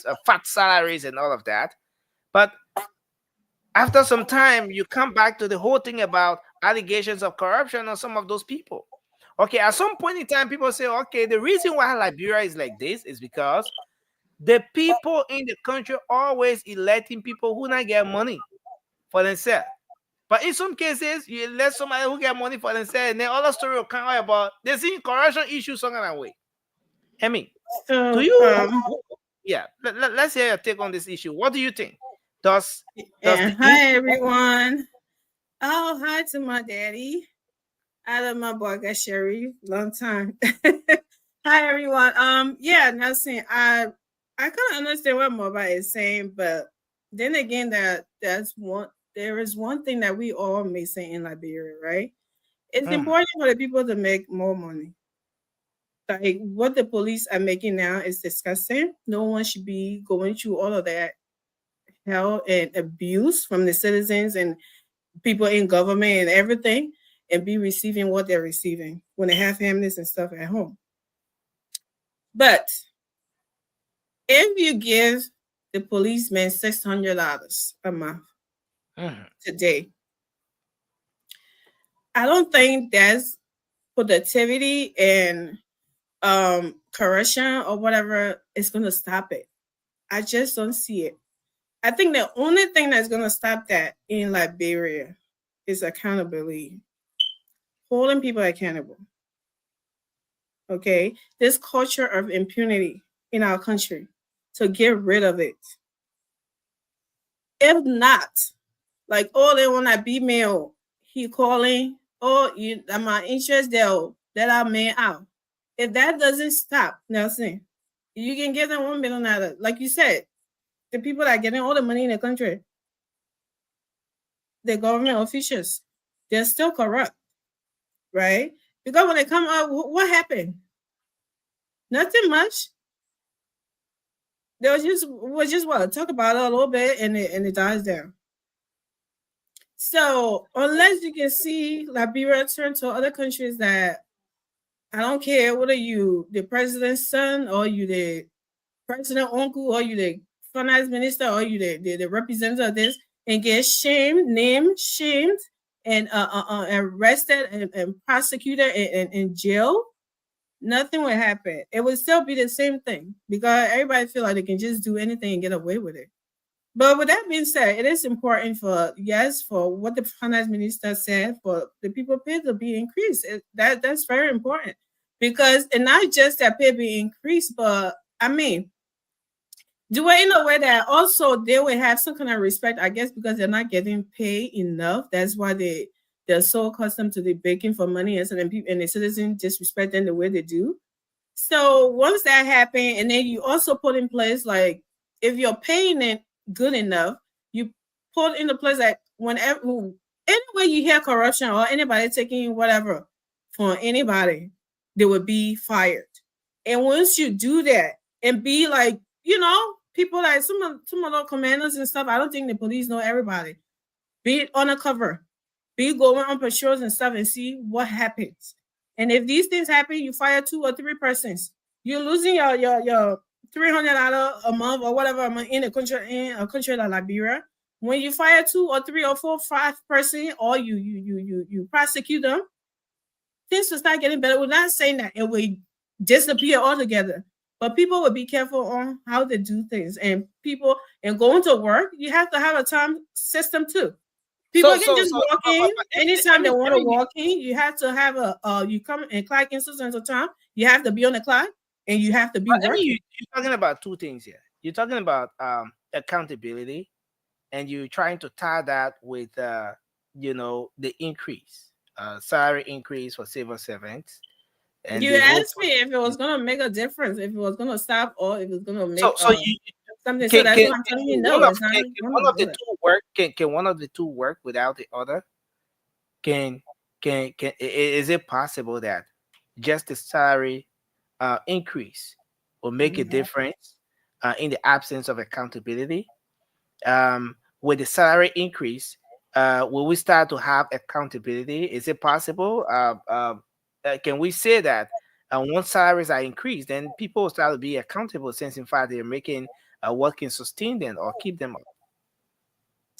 salaries and all of that. But after some time, you come back to the whole thing about allegations of corruption on some of those people. Okay, at some point in time, people say, okay, the reason why Liberia is like this is because the people in the country always electing people who not get money for themselves. But in some cases, you elect somebody who get money for themselves, and then all the story will come out about they see corruption issues something that way. Hemi, do you? Yeah, let's hear your take on this issue. What do you think? Hi everyone. Oh, hi to my daddy. I love my boy Sherry. Long time. Hi everyone. Yeah, nothing. I kind of understand what Moba is saying, but then again, there is one thing that we all missing in Liberia, right? It's important for the people to make more money. Like what the police are making now is disgusting. No one should be going through all of that hell and abuse from the citizens and people in government and everything, and be receiving what they're receiving when they have families and stuff at home. But if you give the policeman $600 a month today, I don't think that's productivity and correction or whatever is going to stop it. I just don't see it. I think the only thing that's going to stop that in Liberia is accountability, holding people accountable. Okay, this culture of impunity in our country, to get rid of it. If not, like, oh, they want to be male, he calling, oh, my interest there, that our man out. If that doesn't stop, Nelson, you can give them $1 million. Like you said, the people that are getting all the money in the country, the government officials, they're still corrupt, right? Because when they come out, what happened? Nothing much. They was just what, talk about it a little bit and it dies down. So unless you can see Liberia turn to other countries that I don't care whether you the president's son or you the president uncle or you the finance minister or you the representative of this and get shamed, named, shamed, and arrested and prosecuted and in jail, nothing will happen. It would still be the same thing because everybody feel like they can just do anything and get away with it. But with that being said, it is important for yes, for what the finance minister said, for the people pay to be increased. That's very important because and not just that pay be increased, but I mean, do it in a way that also they will have some kind of respect, I guess, because they're not getting paid enough. That's why they're so accustomed to the begging for money and so then people and the citizens disrespect them the way they do. So once that happened, and then you also put in place like if you're paying it good enough, you put into place that whenever anywhere you hear corruption or anybody taking whatever from anybody, they would be fired. And once you do that and be like, people like some of the commanders and stuff, I don't think the police know everybody. Be undercover, be going on patrols and stuff and see what happens. And if these things happen, you fire 2 or 3 persons. You're losing your $300 a month or whatever a month in a country like Liberia. When you fire 2 or 3 or 4, 5 person, or you prosecute them, things will start getting better. We're not saying that it will disappear altogether, but people will be careful on how they do things. And people and going to work, you have to have a time system too. People can just walk in anytime they want to walk in. You have to have you come and clock in certain time. You have to be on the clock and you have to be working. You're talking about two things here. You're talking about accountability, and you're trying to tie that with the increase, salary increase for civil servants. And you asked me if it was going to make a difference, if it was going to stop, or if it was going to make something. So that's what I'm telling you. No, it's not. Can one of the two work? Can one of the two work without the other? Can is it possible that just the salary increase will make a difference in the absence of accountability? With the salary increase, will we start to have accountability? Is it possible? Can we say that once salaries are increased, then people will start to be accountable since, in fact, they're making what can sustain them or keep them up?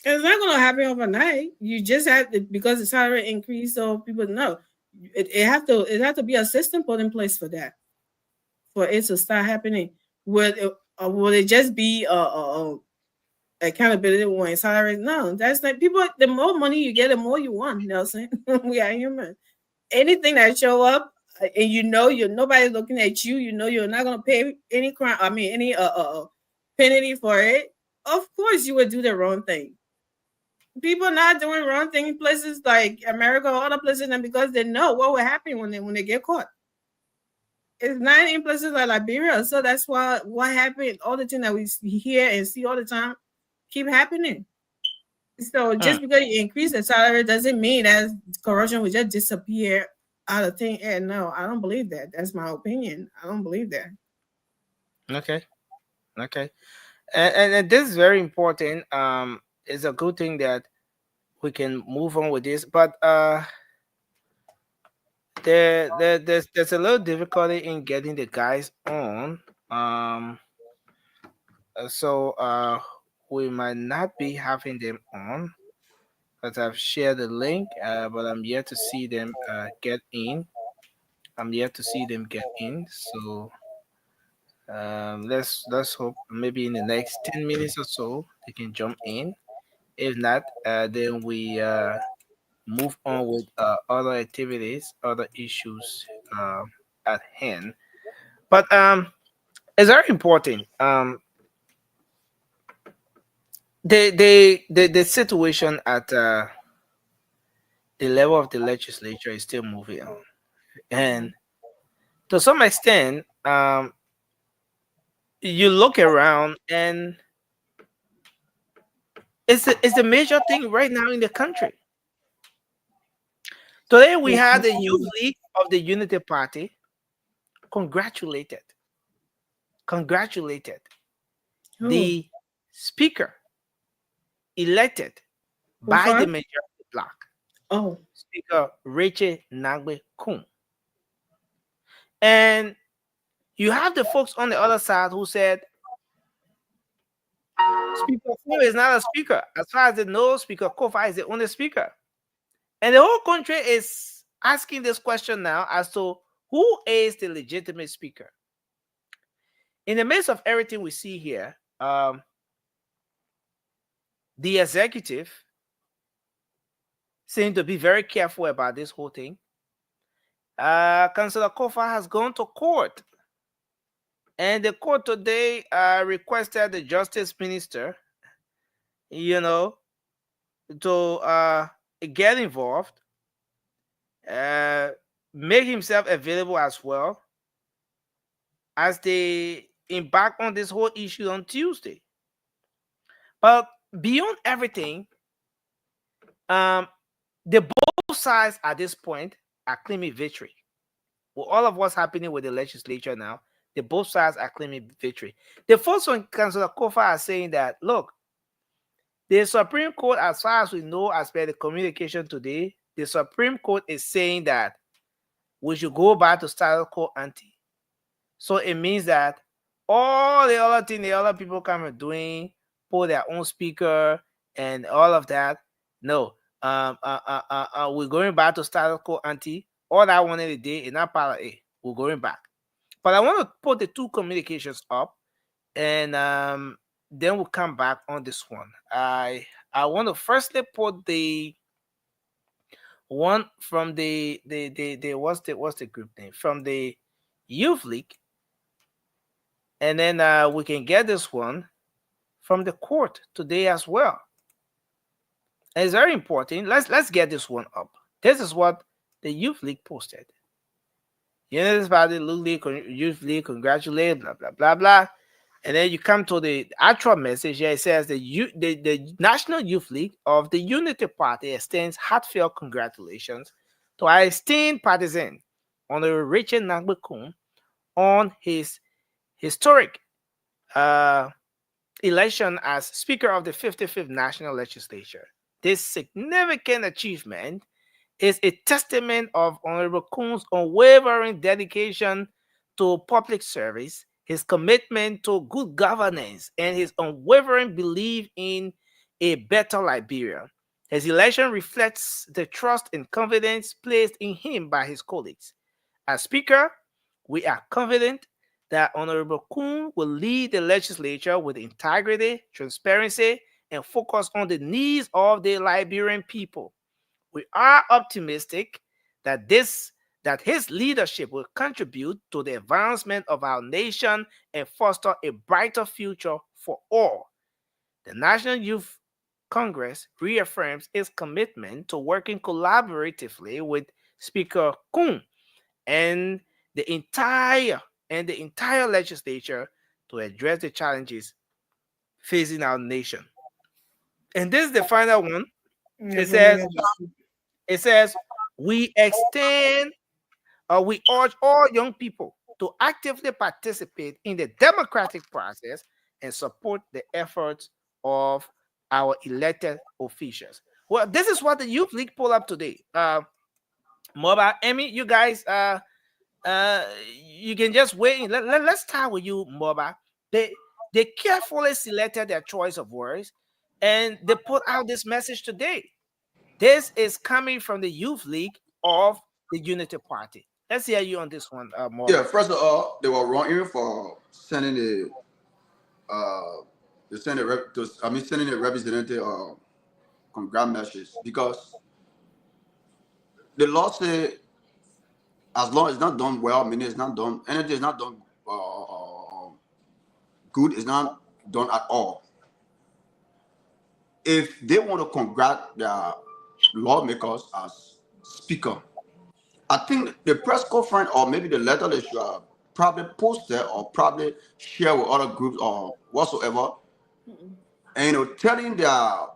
It's not going to happen overnight. You just have to, because the salary increase, so people know it have to be a system put in place for that, for it to start happening. Will it just be accountability when salary? No, that's like people. The more money you get, the more you want. Nelson, we are human. Anything that show up and you're nobody's looking at you, you're not gonna pay any crime. I mean, any penalty for it. Of course, you would do the wrong thing. People not doing wrong thing in places like America or other places, and because they know what will happen when they get caught. It's not in places like Liberia, so that's why what happened. All the things that we hear and see all the time keep happening. So just because you increase the salary doesn't mean that corruption will just disappear out of thin air. No, I don't believe that. That's my opinion. I don't believe that. Okay. And this is very important. It's a good thing that we can move on with this, but there's a little difficulty in getting the guys on. So we might not be having them on, but I've shared the link, but I'm yet to see them get in. So let's hope maybe in the next 10 minutes or so they can jump in. If not, then we move on with other activities, other issues at hand. But it's very important. The situation at the level of the legislature is still moving on, and to some extent, you look around and it's a major thing right now in the country. Today we had the youth league of the Unity Party congratulated the speaker elected by the majority Oh. Speaker Rachel Nagbe Kun. And you have the folks on the other side who said Speaker Kun is not a speaker. As far as they know, Speaker Kofa is the only speaker. And the whole country is asking this question now as to who is the legitimate speaker. In the midst of everything we see here, the executive seem to be very careful about this whole thing. Councillor Kofa has gone to court, and the court today requested the justice minister, to get involved, make himself available as well as they embark on this whole issue on Tuesday. But beyond everything, the both sides at this point are claiming victory. With all of what's happening with the legislature now, the both sides are claiming victory. The folks on Councillor Kofa are saying that, look, the Supreme Court, as far as we know, as per the communication today, the Supreme Court is saying that we should go back to status quo ante. So it means that all the other thing the other people come and doing, put their own speaker and all of that, no, we're going back to status quo ante. All that one in the day is not part of it. We're going back. But I want to put the two communications up, and then we'll come back on this one. I want to firstly put the one from the what's the group name, from the Youth League, and then we can get this one from the court today as well. And it's very important. Let's get this one up. This is what the Youth League posted. Unity Party, Youth League, congratulate, blah blah blah blah. And then you come to the actual message here. It says the National Youth League of the Unity Party extends heartfelt congratulations to our esteemed partisan, Honorable Richard Nagbe Kun, on his historic election as Speaker of the 55th National Legislature. This significant achievement is a testament of Honorable Kun's unwavering dedication to public service, his commitment to good governance, and his unwavering belief in a better Liberia. His election reflects the trust and confidence placed in him by his colleagues. As Speaker, we are confident that Honorable Kun will lead the legislature with integrity, transparency, and focus on the needs of the Liberian people. We are optimistic that his leadership will contribute to the advancement of our nation and foster a brighter future for all. The National Youth Congress reaffirms its commitment to working collaboratively with Speaker Kun and the entire legislature to address the challenges facing our nation. And this is the final one. It says, we urge all young people to actively participate in the democratic process and support the efforts of our elected officials. Well, this is what the Youth League pulled up today. Moba, Emmy, you guys, you can just wait. Let's start with you, Moba. They carefully selected their choice of words, and they put out this message today. This is coming from the Youth League of the Unity Party. Let's hear you on this one, Moba. Yeah, first of all, they were wrong even for sending the sending a representative congrats message, because the law say as long as it's not done well, meaning it's not done, anything is not done good, is not done at all. If they want to congratulate their lawmakers as speaker, I think the press conference or maybe the letter they should probably post it or probably share with other groups or whatsoever, and telling their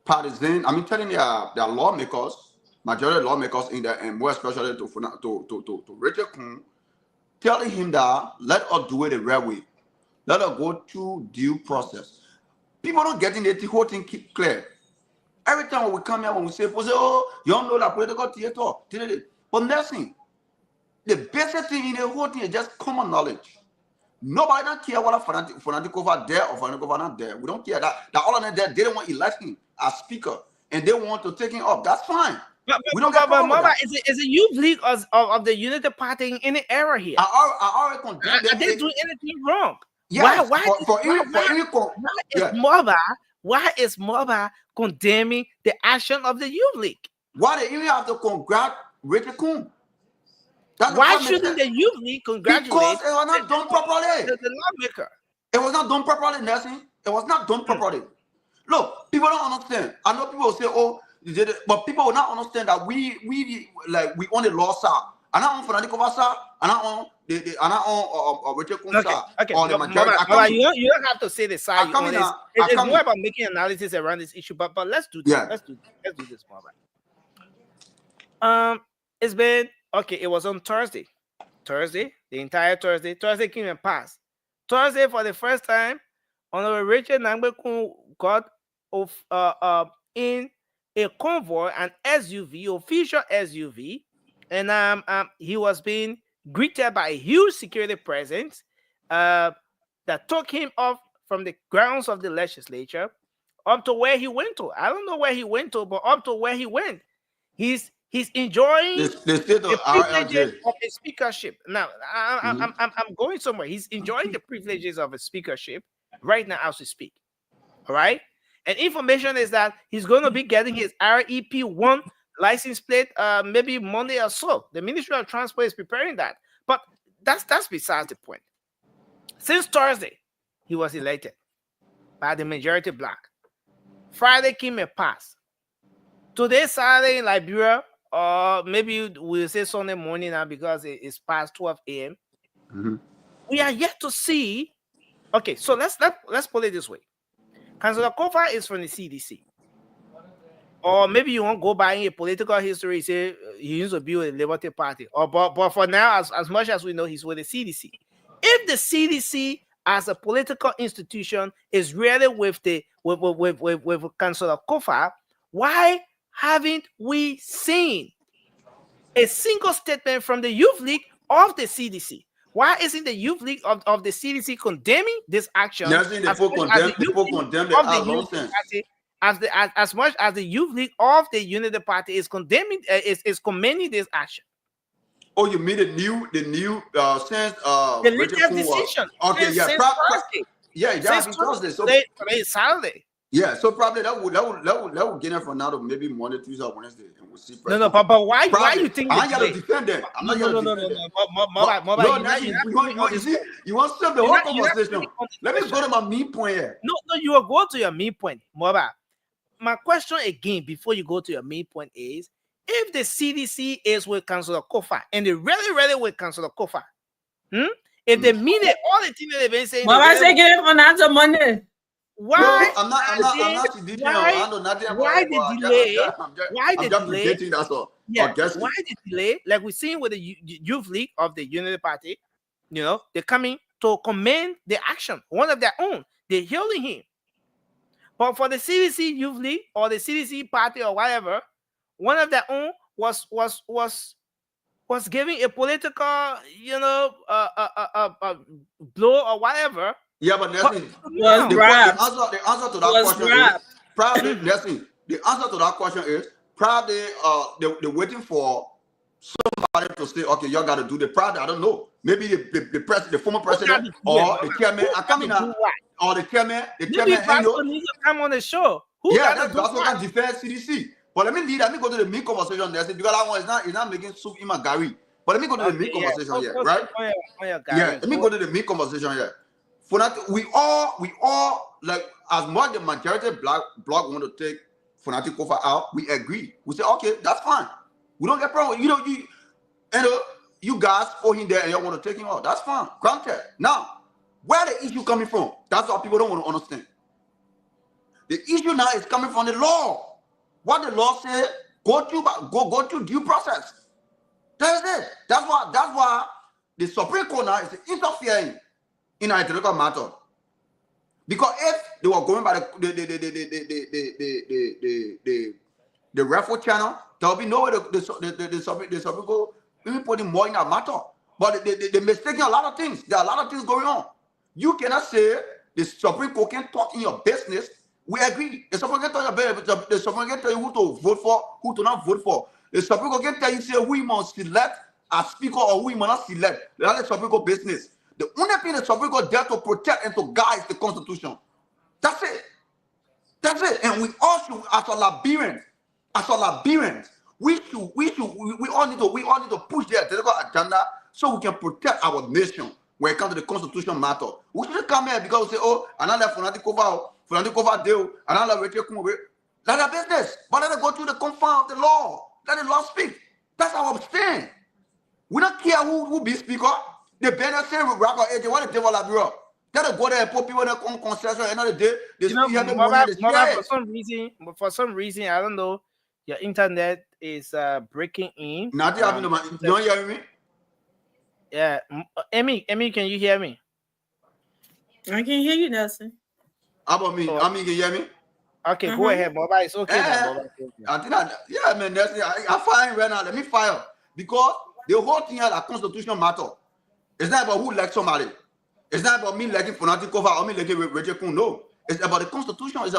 partisan, telling their lawmakers, majority lawmakers in there, and more especially to Richard Kun, telling him that let us do it the right way, let us go through due process. People don't get in the whole thing keep clear. Every time we come here, when we say, oh, you don't know that political theater. But nothing. The basic thing in the whole thing is just common knowledge. Nobody don't care whether fanatic over there or fanatic over not there. We don't care that all of them there, they don't want to elect him as speaker and they want to take him up. That's fine. We don't get problem with that. Is it youth league of the Unity Party in any error here? I already condemned Are they doing anything wrong? Yes, Why is Moba condemning the action of the youth league? Why they even have to congratulate Richard Coon? Why shouldn't the youth league congratulate? Because it was not done properly. The lawmaker. It was not done properly, Nelson. It was not done properly. Look, people don't understand. I know people will say, "Oh, you did it," but people will not understand that we on the law side. And I on fanatic over side, and I on Richard Coon side. Okay. On the majority. You don't have to say the side. It's more about making analysis around this issue. But let's do this. Yeah. Let's do this more. It's been. Okay, it was on Thursday. The entire Thursday. Thursday came and passed. Thursday, for the first time, Honorable Richard Nangbekun got in a convoy, an SUV, official SUV, and he was being greeted by a huge security presence that took him off from the grounds of the legislature up to where he went to. I don't know where he went to, but up to where he went. He's enjoying the privileges of a speakership. Now, I'm going somewhere. He's enjoying the privileges of a speakership right now as we speak. All right? And information is that he's going to be getting his REP1 license plate maybe Monday or so. The Ministry of Transport is preparing that. But that's besides the point. Since Thursday, he was elected by the majority black. Friday came and passed. Today, Saturday in Liberia, maybe we'll say Sunday morning now because it's past 12 a.m. We are yet to see. Okay, so let's put it this way. Councillor Kofa is from the CDC. Or maybe you won't go by in a political history, say he used to be with the Liberty Party. But for now, as much as we know, he's with the CDC. If the CDC as a political institution is really with Councillor Kofa, why haven't we seen a single statement from the Youth League of the CDC? Why isn't the Youth League of the CDC condemning this action? As much as the Youth League of the Unity Party is condemning, is commending this action. Oh, you mean the new sense the latest decision? Okay, yeah, since Thursday. So today is Saturday. Yeah, so probably that would get it from now to maybe Monday, Tuesday, or Wednesday, and we'll see. No, but why you think I'm not gonna defend them? I'm not gonna defend them. You want to stop the whole conversation? Let me go to my main point here. No, you will go to your main point, Moba. My question again, before you go to your main point, is if the CDC is with Councillor Kofa and they really with Councillor Kofa, if they mean it, all the things they've been saying. Moba say give him another Monday. Why? No, I'm not why the delay? Why the delay? That's all. Yeah. Why the delay? Like we're seeing with the Youth League of the Unity Party, they're coming to commend the action, one of their own. They're hailing him. But for the CDC Youth League or the CDC Party or whatever, one of their own was giving a political, blow or whatever. Yeah, but the answer to that question is probably the answer to that question is probably they're waiting for somebody to say, okay, y'all got to do the probably I don't know. Maybe the former president or the chairman are coming out, or the chairman needs to come on the show. That's what can defend CDC. But let me go to the main conversation there because that one is not making soup in my Gary. But let me go to the main conversation here, right? Let me go to the main conversation here. For that, we all like as much the majority block want to take Fanatic Kofa out, we agree. We say, okay, that's fine. We don't get problem. You guys for him there and you want to take him out. That's fine. Granted. Now, where the issue coming from? That's what people don't want to understand. The issue now is coming from the law. What the law says, go through due process. That's it. That's why the Supreme Court now is interfering in our political matter. Because if they were going by the raffle channel, there will be no way the Supreme Court even putting more in that matter. But they're mistaking a lot of things. There are a lot of things going on. You cannot say the Supreme Court can talk in your business. We agree. The Supreme Court can tell you, the Supreme Court can tell you who to vote for, who to not vote for. The Supreme Court can tell you, say, who you must select as speaker or who you must not select. That's the Supreme Court business. The only thing the Supreme Court there to protect and to guide is the Constitution. That's it. That's it. And we all should, as a Liberians, we all need to push their political agenda so we can protect our nation when it comes to the Constitution matter. We shouldn't come here because we say, oh, another fanatic over deal, another Richard Kumwe. That's their business. But let it go through the confines of the law. Let the law speak. That's our stand. We don't care who be speaker. The banner saying record agent, what the devil Liberia. Let it go there and put people in a concession another day. They You know, still have the Mama, money. for some reason, I don't know, your internet is breaking in. Nothing happened to my. You don't hear me? Yeah, Emmy, can you hear me? I can hear you, Nelson. How about me? I mean, can you hear me? Okay, go ahead, Baba. It's okay. I think yeah, man. That's it. I fire right now. Let me fire because the whole thing here, like constitutional matter. It's not about who likes somebody. It's not about me liking Fonati Kova or me liking Richard Kun. No, it's about the Constitution. It's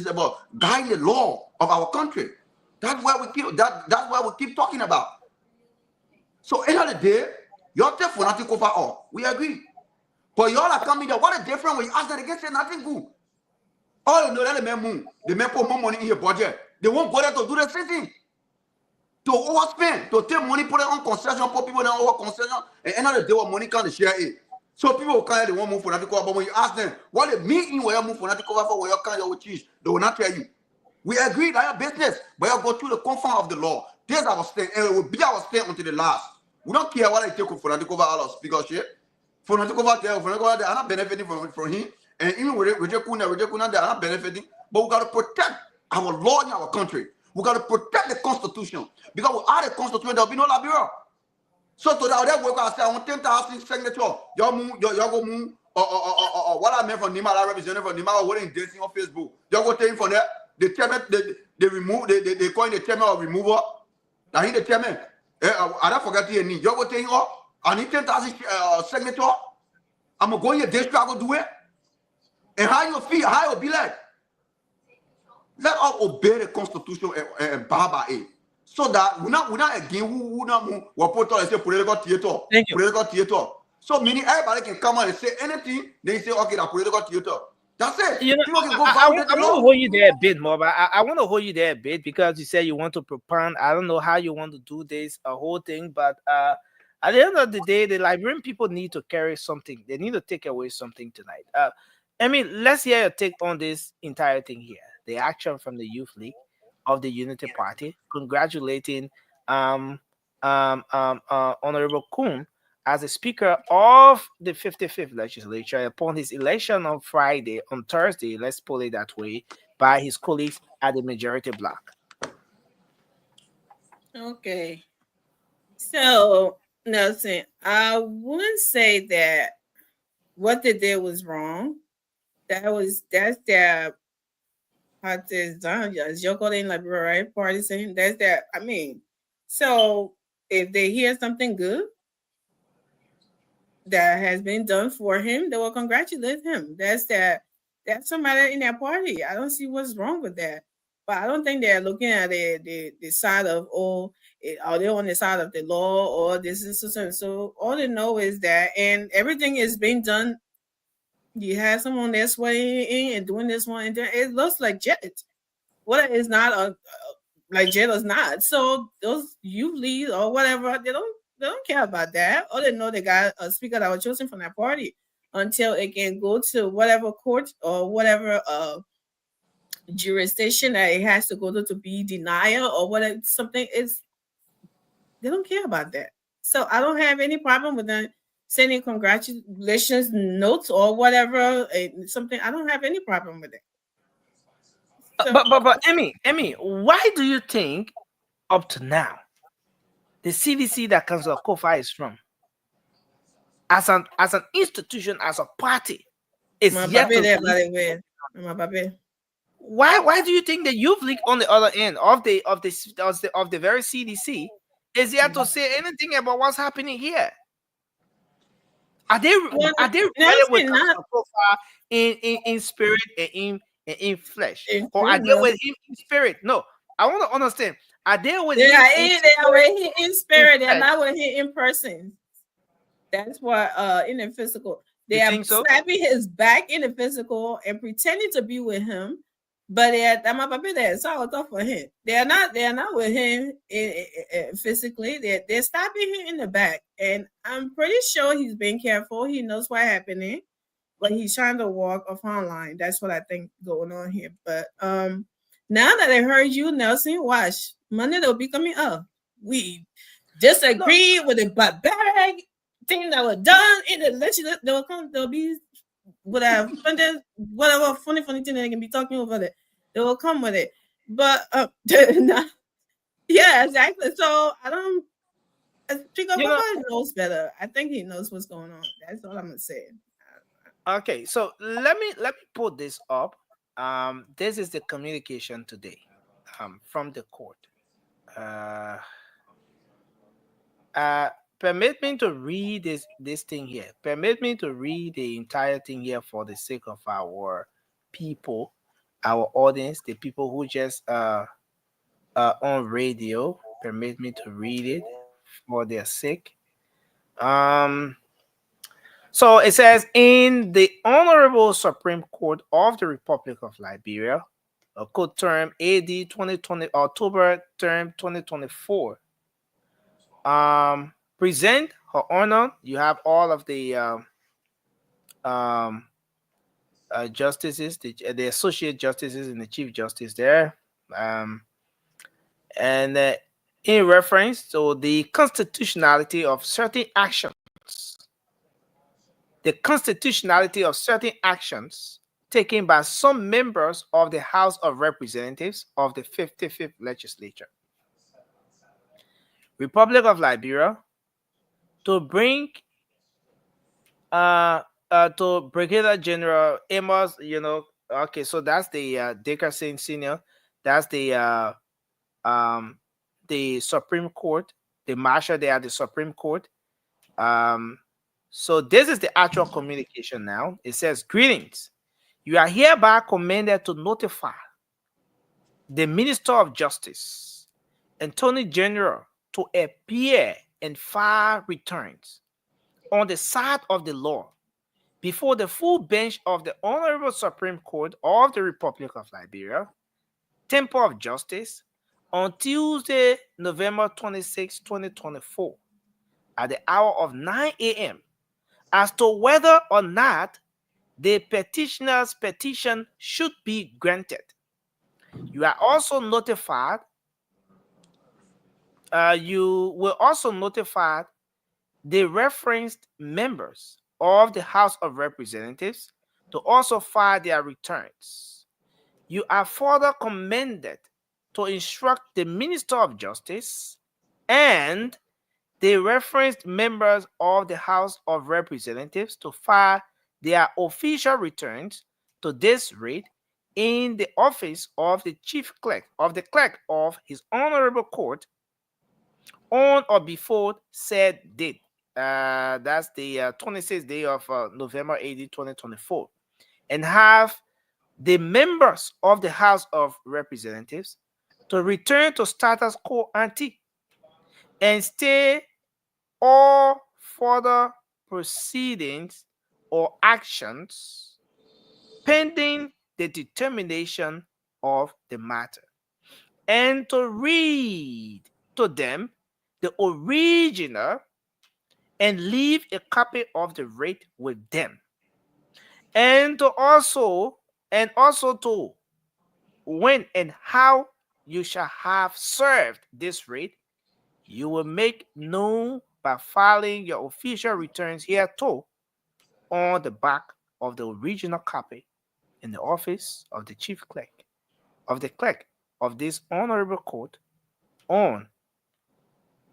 about guiding the law of our country. That's why we keep that's why we keep talking about. So end of the day, y'all take Fonati Kova off. We agree. But y'all are coming there. What a difference when you ask them again, say nothing good. All you know that the men move. The men put more money in your budget. They won't bother to do the same thing. To overspend, to take money, put it on concession, put people in over concession, and end of the day, what money can't share it. So people will come here, they won't move for nothing cover. But when you ask them, what they mean where you move for nothing cover for, where you can't, you will change. They will not tell you. We agree that your business, but you go through the confines of the law. There's our stand, and it will be our stand until the last. We don't care what I take for nothing cover all us because shit. For nothing cover there, for nothing cover there, I'm not benefiting from him. And even with Richard Kuna, they are not benefiting. But we got to protect our law in our country. We got to protect the Constitution. Because without the Constitution, there will be no Liberia. So to that work, I say, I want 10,000 signature. Y'all go move, or what I meant from Nima, I represented from Nima, what in dancing on Facebook. Y'all go take him from there. The chairman, they remove, they call the chairman or remover. Now he the chairman. I don't forget your name. Y'all go take him up. I need 10,000 signature. I'm going to go in your district, I go do it. And how you feel, how you be like. Let us obey the Constitution and bow by it. So that we're not again who put on say political theater. Political theater. So meaning everybody can come on and say anything, they say, okay, that political theater. That's it. You know, I want to hold you there a bit more, but I want to hold you there a bit because you said you want to propound. I don't know how you want to do this, a whole thing, but at the end of the day, the Liberian people need to carry something. They need to take away something tonight. I mean, let's hear your take on this entire thing here. The action from the Youth League of the Unity Party, congratulating Honorable Kun as the Speaker of the 55th Legislature upon his election on Thursday, let's put it that way, by his colleagues at the majority bloc. Okay. So, Nelson, I wouldn't say that what they did was wrong. That's their as you're calling like right partisan. That's that. I mean, so if they hear something good that has been done for him, they will congratulate him. That's somebody in their party. I don't see what's wrong with that. But I don't think they're looking at the side of are they on the side of the law or this is so. So all they know is that, and everything is being done. You have someone that's swaying and doing this one, and it looks like jet. What is not like jail is not. So those youth leads or whatever, they don't care about that. All they know they got a speaker that was chosen from that party until it can go to whatever court or whatever jurisdiction that it has to go to be denial or whatever something is. They don't care about that. So I don't have any problem with them sending congratulations notes or whatever something. I don't have any problem with it. So, but Emmy, why do you think up to now the CDC that Councillor Kofa is from, as an institution, as a party, It's My yet baby to there, release. by the way. My baby. Why do you think the youth league on the other end of the very CDC is yet to say anything about what's happening here? Are they Well, ready with Nelson, us not so far in spirit and in flesh, in or are truth, they though. with him in spirit? No, I want to understand. Are they with They him are in they are with spirit, him in in spirit. They're flesh? not with him in person. That's what in the physical. They You are think so? slapping his back in the physical and pretending to be with him. But they are my baby there. It's all tough for him. They are not with him physically. They're stabbing him in the back. And I'm pretty sure he's being careful. He knows what's happening. But he's trying to walk a fine line. That's what I think going on here. But now that I heard you, Nelson, watch. Monday they'll be coming up. We disagree with the barbaric thing that was done in the legislature. They'll be whatever funny thing they can be talking over it. They will come with it. But yeah, exactly. So I don't Chico Papa knows better. I think he knows what's going on. That's all I'm gonna say. Okay, so let me put this up. This is the communication today, from the court. Permit me to read this thing here. Permit me to read the entire thing here for the sake of our people, our audience, the people who just on radio. Permit me to read it for their sake. So it says, in the Honorable Supreme Court of the Republic of Liberia, a court term AD 2020, October term 2024. Present Her Honor. You have all of the justices, the associate justices, and the chief justice there. And in reference to the constitutionality of certain actions, taken by some members of the House of Representatives of the 55th Legislature, Republic of Liberia, to bring to Brigadier General Amos, okay, so that's the Dickerson Senior, that's the Supreme Court, the Marshal there at the Supreme Court. So this is the actual communication now. It says, greetings. You are hereby commanded to notify the Minister of Justice, Attorney General, to appear and file returns on the side of the law before the full bench of the Honorable Supreme Court of the Republic of Liberia, Temple of Justice, on Tuesday, November 26, 2024, at the hour of 9 a.m., as to whether or not the petitioner's petition should be granted. You are also notified. You will also notify the referenced members of the House of Representatives to also file their returns. You are further commanded to instruct the Minister of Justice and the referenced members of the House of Representatives to file their official returns to this rate in the office of the chief clerk of his honorable court on or before said date. That's the 26th day of November 80, 2024. And have the members of the House of Representatives to return to status quo ante and stay all further proceedings or actions pending the determination of the matter, and to read to them the original and leave a copy of the rate with them, and also to when and how you shall have served this rate, you will make known by filing your official returns hereto on the back of the original copy in the office of the chief clerk of this honorable court on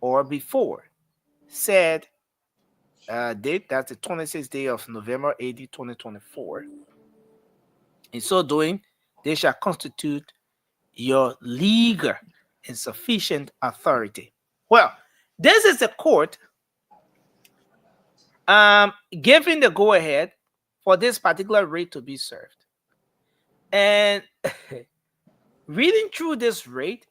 or before said date. That's the 26th day of November AD 2024. In so doing, they shall constitute your legal and sufficient authority. Well, this is the court giving the go-ahead for this particular rate to be served. And reading through this rate,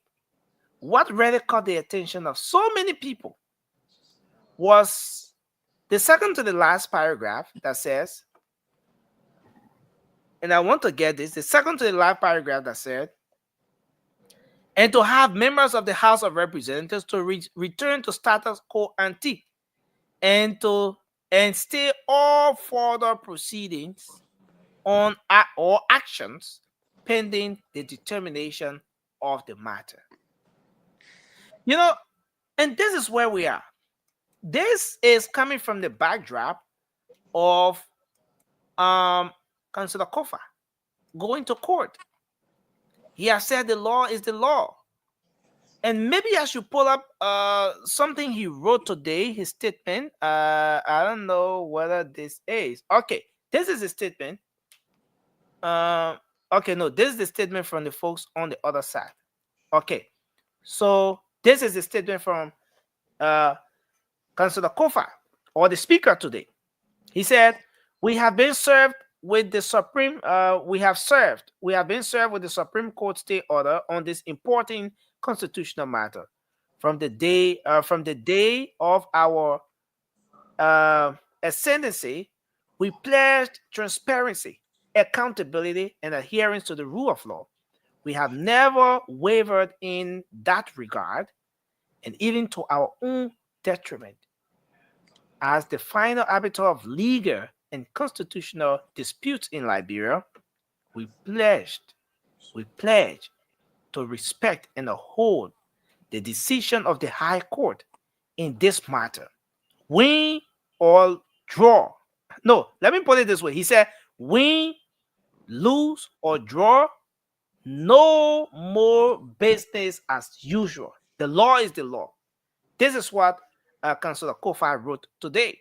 what really caught the attention of so many people was the second to the last paragraph that says, and I want to get this, the second to the last paragraph that said, and to have members of the House of Representatives to return to status quo ante and stay all further proceedings on or actions pending the determination of the matter. You know, and this is where we are. This is coming from the backdrop of Councillor Kofa going to court. He has said the law is the law. And maybe I should pull up something he wrote today, his statement. I don't know whether this is. Okay, this is a statement. Okay, no, this is the statement from the folks on the other side. Okay, so this is the statement from Councillor Kofa, or the speaker today. He said, we have been served with the Supreme, we have been served with the Supreme Court stay order on this important constitutional matter. From the day of our ascendancy, we pledged transparency, accountability, and adherence to the rule of law. We have never wavered in that regard, and even to our own detriment. As the final arbiter of legal and constitutional disputes in Liberia, we pledge to respect and uphold the decision of the High Court in this matter. Win or draw. No, let me put it this way. He said, win, lose, or draw, no more business as usual. The law is the law. This is what Councillor Kofa wrote today.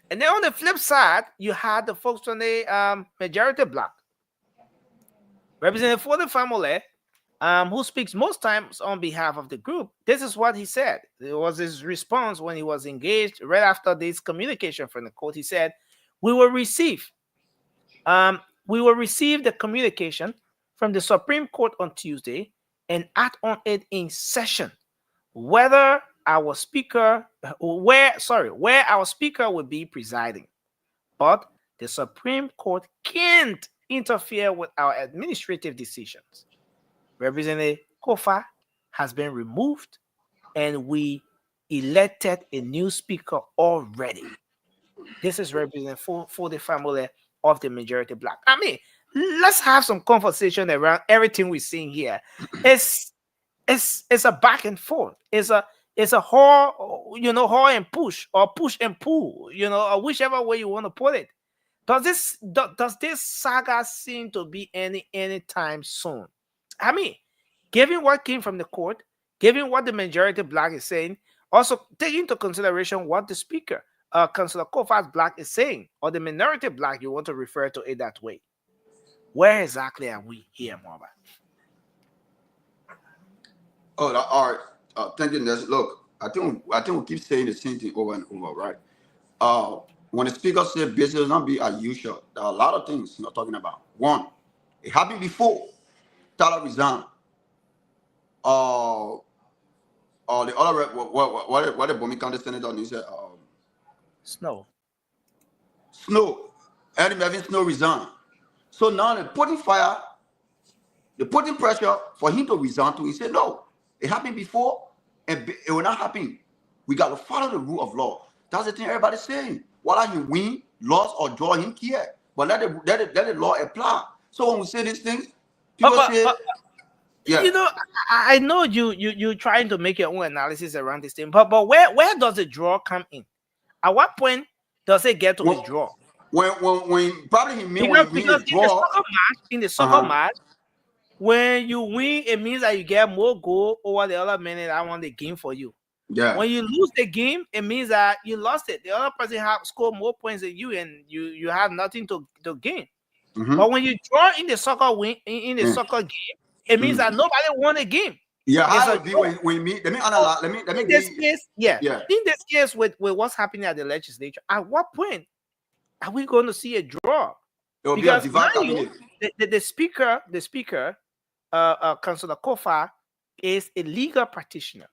And then on the flip side, you had the folks on the majority bloc, Representative for the family, who speaks most times on behalf of the group. This is what he said. It was his response when he was engaged right after this communication from the court. He said, we will receive the communication from the Supreme Court on Tuesday and act on it in session, where our speaker will be presiding. But the Supreme Court can't interfere with our administrative decisions. Representative Kofa has been removed, and we elected a new speaker already. This is Representative for the family of the majority bloc. I mean, let's have some conversation around everything we're seeing here. It's a back and forth. It's a haul and push, or push and pull, or whichever way you want to put it. Does this saga seem to be any time soon? I mean, given what came from the court, given what the majority bloc is saying, also take into consideration what the speaker, Councillor Kofa's bloc, is saying, or the minority bloc, you want to refer to it that way. Where exactly are we here, Marva? Oh, all right. Thank you, Nes. Look, I think we keep saying the same thing over and over, right? When the speaker said business will not be as usual, there are a lot of things you're talking about. One, it happened before Tyler resigned. The other, what the Bomi County Senator he said, Snow. And Melvin Snow resigned. So now they're putting pressure for him to resign too. He said, no, it happened before, and it will not happen. We got to follow the rule of law. That's the thing everybody's saying. Whether he win, lose, or draw, him care. But let the law apply. So when we say these things, people say, yeah. I know you trying to make your own analysis around this thing, but where does the draw come in? At what point does it get to the draw? When probably he mean because when he draw in the soccer match, when you win, it means that you get more goal over the other minute. I want the game for you. Yeah. When you lose the game, it means that you lost it. The other person have scored more points than you, and you have nothing to gain. Mhm. But when you draw in the soccer in the Mm. soccer game, it means Mm. that nobody won a game. Yeah, It's how a it be draw. when me let me So analyze let me in this give case, yeah. yeah. In this case, with what's happening at the legislature, at what point are we going to see a draw? It will be a Because divine mind you, cabinet. the speaker, Councillor Kofa, is a legal practitioner,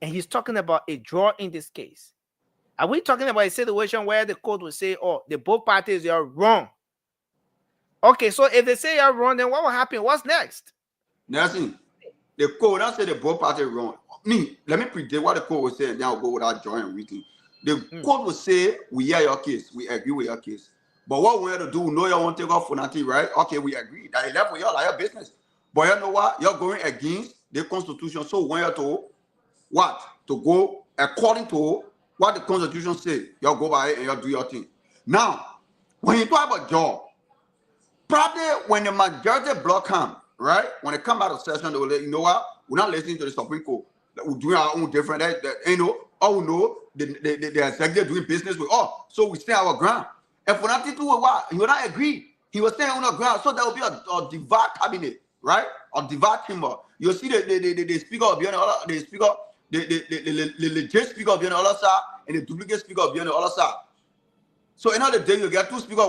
and he's talking about a draw in this case. Are we talking about a situation where the court will say, "Oh, the both parties are wrong"? Okay, so if they say you're wrong, then what will happen? What's next? Nothing. The court don't say the both parties wrong. Me, let me predict what the court will say, and then I'll go without joining reading. The court will say, we hear your case, we agree with your case. But what we have to do, we know you want to take off for nothing, right? Okay, we agree. That is left with your like business. But you know what? You're going against the constitution. So when you to what? To go according to what the constitution says, you go by it and you do your thing. Now, when you talk about job, probably when the majority block come, right? When they come out of session, they will let you know what? We're not listening to the Supreme Court. We're doing our own different, you know, all we know, the executive doing business with us. So we stay our ground. And for nothing to do with what? He will not agree. He was staying on the ground. So there will be a divide cabinet, right? A divide chamber. You'll see the speaker will be on the other, the speaker, the legit speaker will be on the other side, and the duplicate speaker will be on the other side. So another day you get two speakers,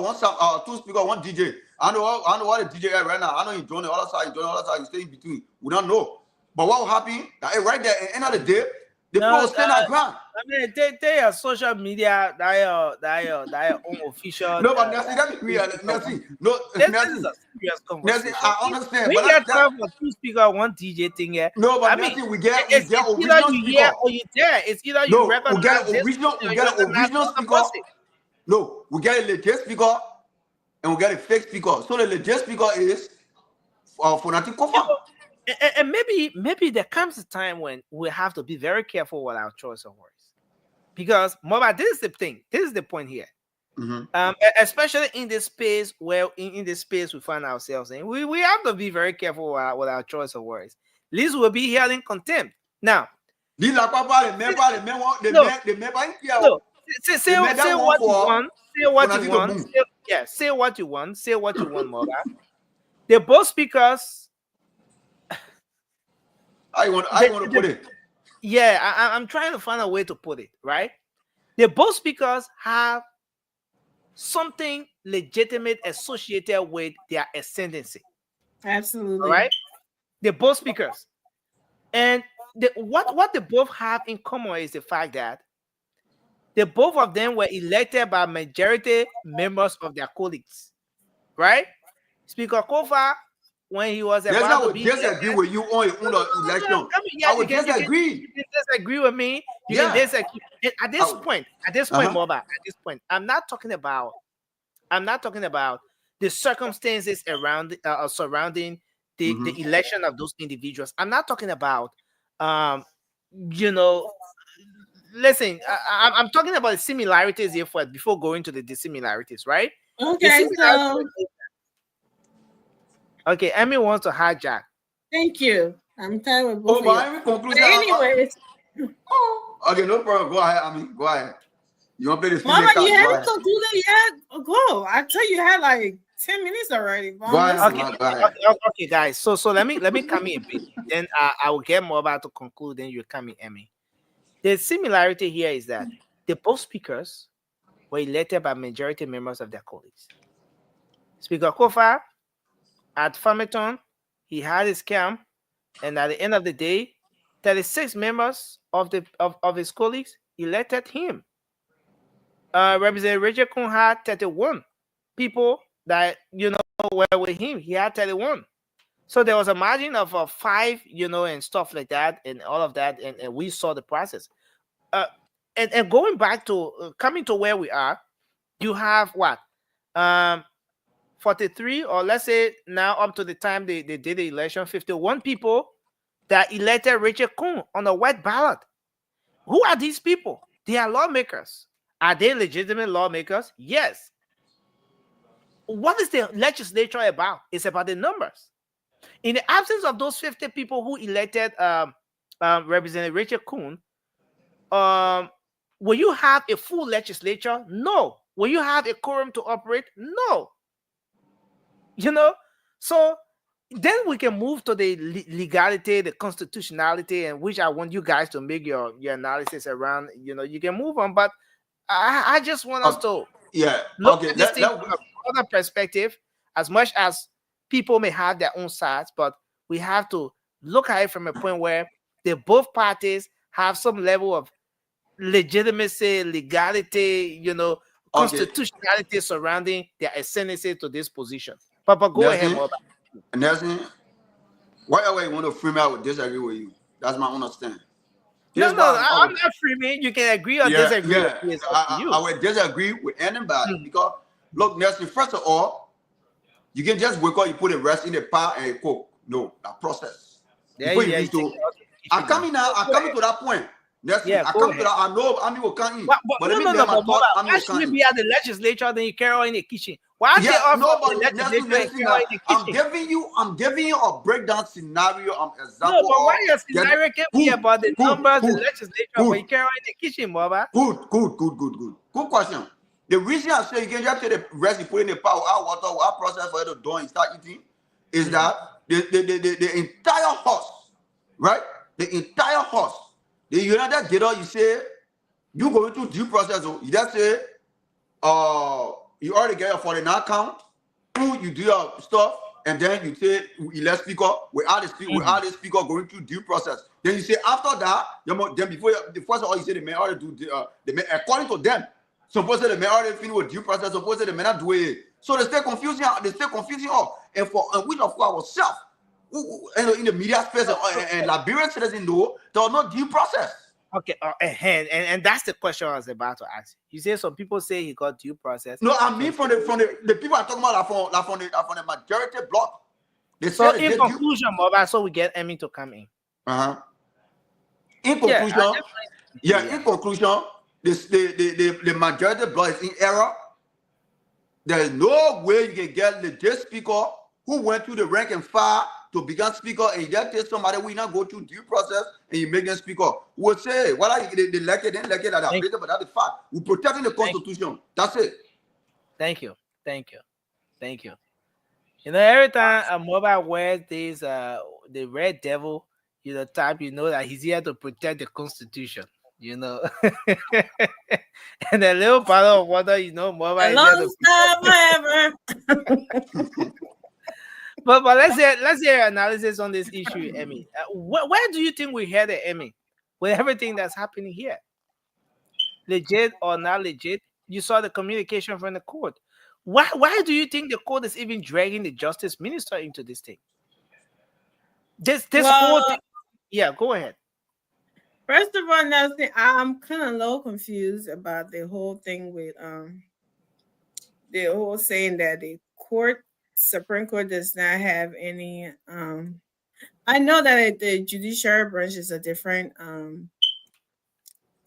two speakers, one DJ. I know what the DJ is right now. I know you join the other side, you stay in between. We don't know. But what will happen? That right there, at the end of the day, the people will stand our ground. I mean, they are social media, they are own official. No, but Nancy, let me clear. Nancy, no, this Nancy, is a serious Nancy, conversation. I understand. We But get time for two speaker, one DJ thing here. no, but I Nancy, mean, we get it's either original you speaker. hear or you there. It's either you No, recognize we get this original, or we you get an recognize original other speaker. person. No, we get a legit speaker and we get a fake speaker. So the legit speaker is for nothing Kofa. And maybe there comes a time when we have to be very careful with our choice of words. Because Moba, this is the thing. This is the point here. Especially in this space where in this space we find ourselves in, we have to be very careful with our choice of words. Liz will be held in contempt. Now, say what you want. Say what you want. Say what you want. Say what you want, Moba. The both speakers. I want to put it. Yeah, I'm trying to find a way to put it, right? The both speakers have something legitimate associated with their ascendancy. Absolutely. All right? They're both speakers. And what they both have in common is the fact that the both of them were elected by majority members of their colleagues. Right? Speaker Kofa, when he was about to be disagree with you on your own election. I would disagree. You can disagree with me. You can disagree. At this point, Moba, at this point, I'm not talking about the circumstances around surrounding the election of those individuals. I'm not talking about listen, I'm talking about the similarities here before going to the dissimilarities, right? Okay, so okay, Emmy wants to hijack. Thank you. I'm tired with both of you. But anyways. Okay, no problem. Go ahead. I mean, go ahead. You want to play the Mama, you haven't concluded yet? Go. I tell you had like 10 minutes already. Go ahead. Okay, guys. So let me come in a bit. Then I will get more about to conclude. Then you come in, Emmy. The similarity here is that the both speakers were elected by majority members of their colleagues. Speaker Kofa at Farmington, he had his camp, and at the end of the day, 36 members of his colleagues elected him. Representative Richard Kun had 31 people that were with him. He had 31. So there was a margin of 5, and stuff like that, and all of that, and we saw the process. And going back to coming to where we are, you have what? 43, or let's say now up to the time they did the election, 51 people that elected Richard Kun on a white ballot. Who are these people? They are lawmakers. Are they legitimate lawmakers? Yes. What is the legislature about? It's about the numbers. In the absence of those 50 people who elected Representative Richard Kun, Will you have a full legislature? No. Will you have a quorum to operate? No. So then we can move to the legality, the constitutionality, and which I want you guys to make your analysis around. You can move on, but I just want us to look at this thing from a broader perspective. As much as people may have their own sides, but we have to look at it from a point where both parties have some level of legitimacy, legality, constitutionality surrounding their ascendancy to this position. But go ahead, Moba. Nelson, whatever you want to frame, I would disagree with you. That's my understanding. I'm not framing. You can agree or disagree. Yeah. I would disagree with anybody because, look, Nelson, first of all, you can just wake up, you put a rest in the pot and you cook. No, that process. I'm coming to that point. I come to that. I know I'm will come in. But let me get my thought. Why should we be at the legislature then you carry on in the kitchen? Why they offer the legislature in the kitchen? I'm giving you a breakdown scenario. Example. No, but why your scenario can't be about the numbers, the legislature, but you carry on in the kitchen, Boba? Good question. The reason I say you can just take the rest, you put in the pot, without water, without process for you to do and start eating, is that the entire horse, right? The entire horse. The United get out, you say, you go into due process, you just say, you already get your 49 count, you do your stuff, and then you say, elect speaker, without the speaker going through due process. Then you say, after that, then before, the first of all, you say, the may already do, according to them, supposedly the may already finish with due process, supposedly they may not do it. So they stay confusing all. And which of ourselves, in the media space and Liberian citizens know there was no due process. Okay, and that's the question I was about to ask. You say some people say he got due process. No, I mean from the people I'm talking about from the majority block. So in conclusion, Moba, so we get Emmy to come in. In conclusion, in conclusion, the majority block is in error. There is no way you can get legit speaker who went through the rank and file to become speaker, and you just take somebody who not go through due process and you make them speaker. We'll say, whether they like it, then like it, but that's the fact. We're protecting the Constitution. That's it. Thank you. Every time a mobile wears this, the red devil, type, that he's here to protect the Constitution. And a little bottle of water, mobile is here to But let's hear your analysis on this issue, Emmy. Where do you think we headed, Emmy, with everything that's happening here? Legit or not legit? You saw the communication from the court. Why do you think the court is even dragging the justice minister into this thing? This whole thing. Yeah, go ahead. First of all, Nelson, I'm kind of a little confused about the whole thing with the whole saying that the Supreme Court does not have any. I know that the judiciary branch is a different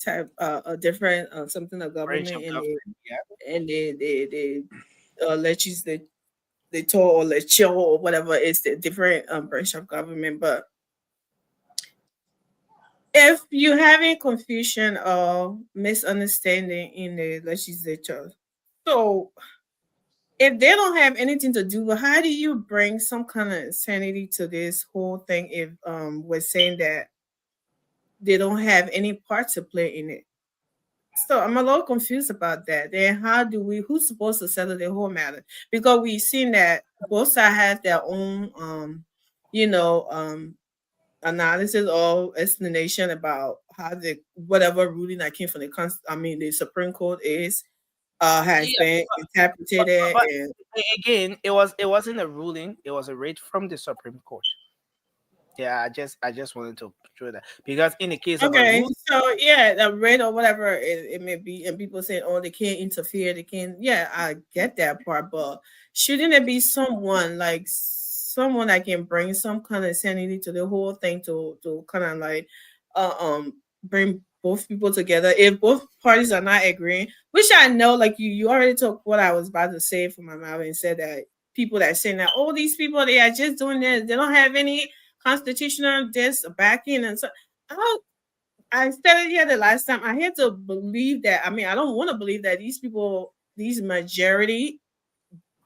type, a different something of government, and the legislature, or legislature or whatever is the different branch of government. But if you're having confusion or misunderstanding in the legislature, so if they don't have anything to do, how do you bring some kind of sanity to this whole thing if we're saying that they don't have any part to play in it? So I'm a little confused about that. Then who's supposed to settle the whole matter? Because we've seen that both sides have their own analysis or explanation about how whatever ruling that came from the Supreme Court has been interpreted. But again, it wasn't a ruling; it was a rate from the Supreme Court. Yeah, I just wanted to show that because in the case of the rate or whatever it may be, and people say, "Oh, they can't interfere," they can't. Yeah, I get that part, but shouldn't it be someone that can bring some kind of sanity to the whole thing to kind of like bring both people together if both parties are not agreeing, which I know, like you already took what I was about to say from my mouth and said that people that saying that, oh, these people, they are just doing this, they don't have any constitutional backing, and so I said it here the last time. I had to believe that. I mean, I don't want to believe that these people, these majority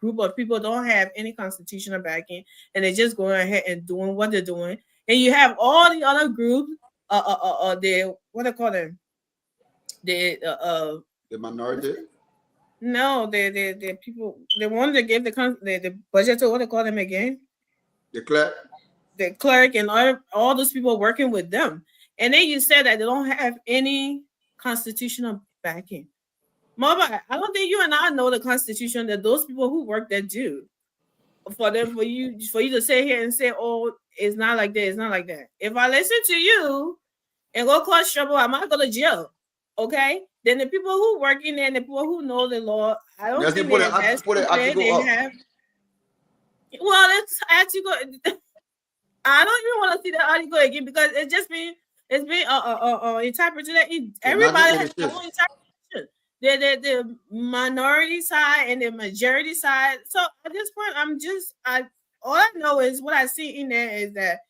group of people, don't have any constitutional backing, and they're just going ahead and doing what they're doing. And you have all the other groups, the what do they call them? The minority. No, the people, the one that gave the budget to what they call them again? The clerk. The clerk and all those people working with them. And then you said that they don't have any constitutional backing. Mama, I don't think you and I know the Constitution that those people who work there do. For you to sit here and say, "Oh, it's not like that. It's not like that." If I listen to you and go cause trouble, I might go to jail. Okay? Then the people who work in there and the people who know the law, I don't think put they it have. Well, let's article. I don't even want to see the article again because it's been interpreted. Everybody has their own interpretation. The minority side and the majority side. So at this point, all I know is what I see in there is that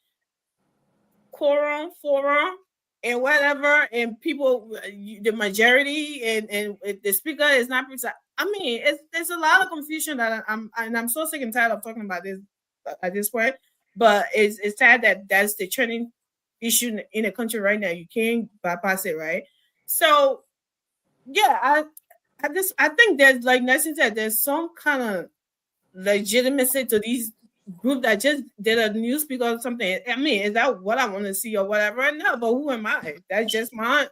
quorum, forum, and whatever, and people, the majority, and the speaker is not. I mean, there's a lot of confusion that I'm so sick and tired of talking about this at this point. But it's sad that that's the trending issue in the country right now. You can't bypass it, right? So yeah, I think there's, like Nelson said, there's some kind of legitimacy to these groups that just did a news speaker or something. I mean, is that what I want to see or whatever? No, but who am I? That's just my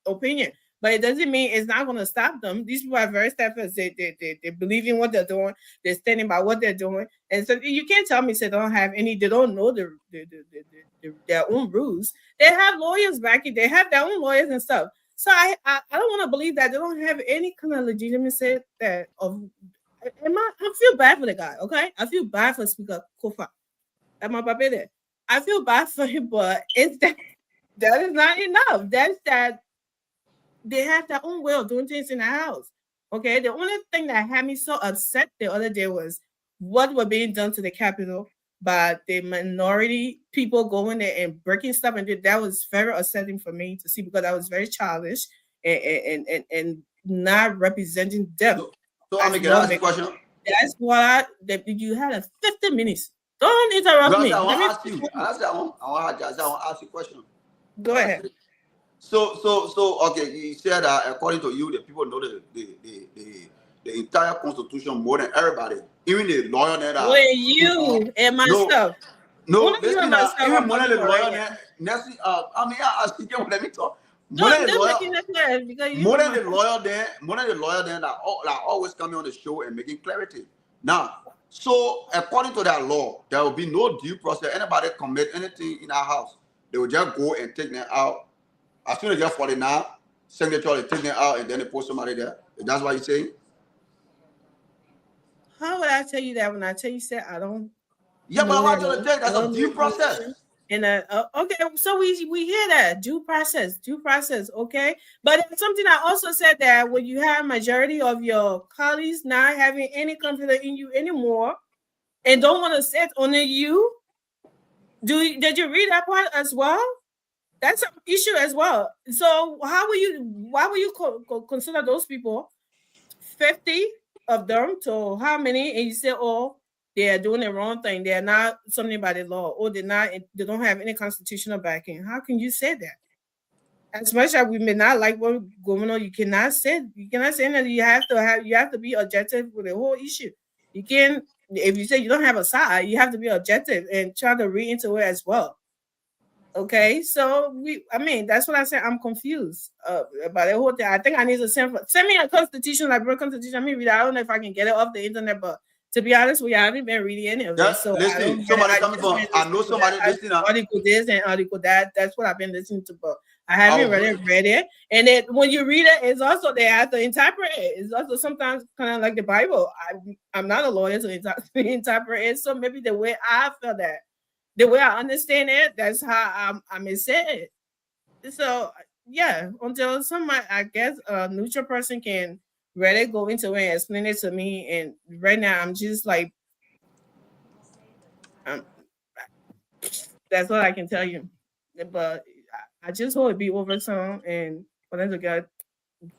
opinion. But it doesn't mean it's not going to stop them. These people are very steadfast. They believe in what they're doing. They're standing by what they're doing. And so you can't tell me they don't have any. They don't know their own rules. They have lawyers backing. They have their own lawyers and stuff. So I don't want to believe that they don't have any kind of legitimacy that of. I feel bad for the guy. Okay, I feel bad for Speaker Kofa. Am I there? I feel bad for him, but it's that is not enough. That's that. They have their own way of doing things in the house. Okay. The only thing that had me so upset the other day was what were being done to the Capitol by the minority people going there and breaking stuff. And that was very upsetting for me to see because I was very childish and not representing them. So I'm gonna ask you a question. That's why you had a 50 minutes. Don't interrupt me. I want to ask you. I want to ask you a question. Go ahead. So okay, you said that according to you, the people know the entire constitution more than everybody, even the lawyer that. Well, you and myself. No, basically, even more than the lawyer there. I mean, I speak. Let me talk. More than the lawyer there that always coming on the show and making clarity. Now, so according to that law, there will be no due process. Anybody commit anything in our house, they will just go and take them out. As soon as you're 49, signature, they take them out and then they post somebody there. That's what you're saying? How would I tell you that when I tell you that I don't? Yeah, but I want you to take that's a due process. And okay, so we hear that due process, okay. But something I also said that when you have majority of your colleagues not having any confidence in you anymore and don't want to sit under you, did you read that part as well? That's an issue as well. So why will you consider those people 50 of them to how many? And you say, oh, they are doing the wrong thing. They are not something by the law, or they don't have any constitutional backing. How can you say that? As much as we may not like what going on, you cannot say that. You have to be objective with the whole issue. You can, if you say you don't have a side, you have to be objective and try to read into it as well. Okay, so that's what I said. I'm confused about the whole thing. I think I need to send me a constitution, like a constitution. Let me read it. I don't know if I can get it off the internet, but to be honest with you, I haven't been reading any of it. So listen, I know somebody listening. Article this and article that. That's what I've been listening to, but I haven't read it. And then when you read it, it's also they have to interpret it. It's also sometimes kind of like the Bible. I'm not a lawyer to interpret it, so maybe the way I feel that. The way I understand it, that's how I may say it. So yeah, until somebody, I guess, a neutral person can really go into it and explain it to me. And right now, I'm just like, that's what I can tell you. But I just hope it be over soon and for them to get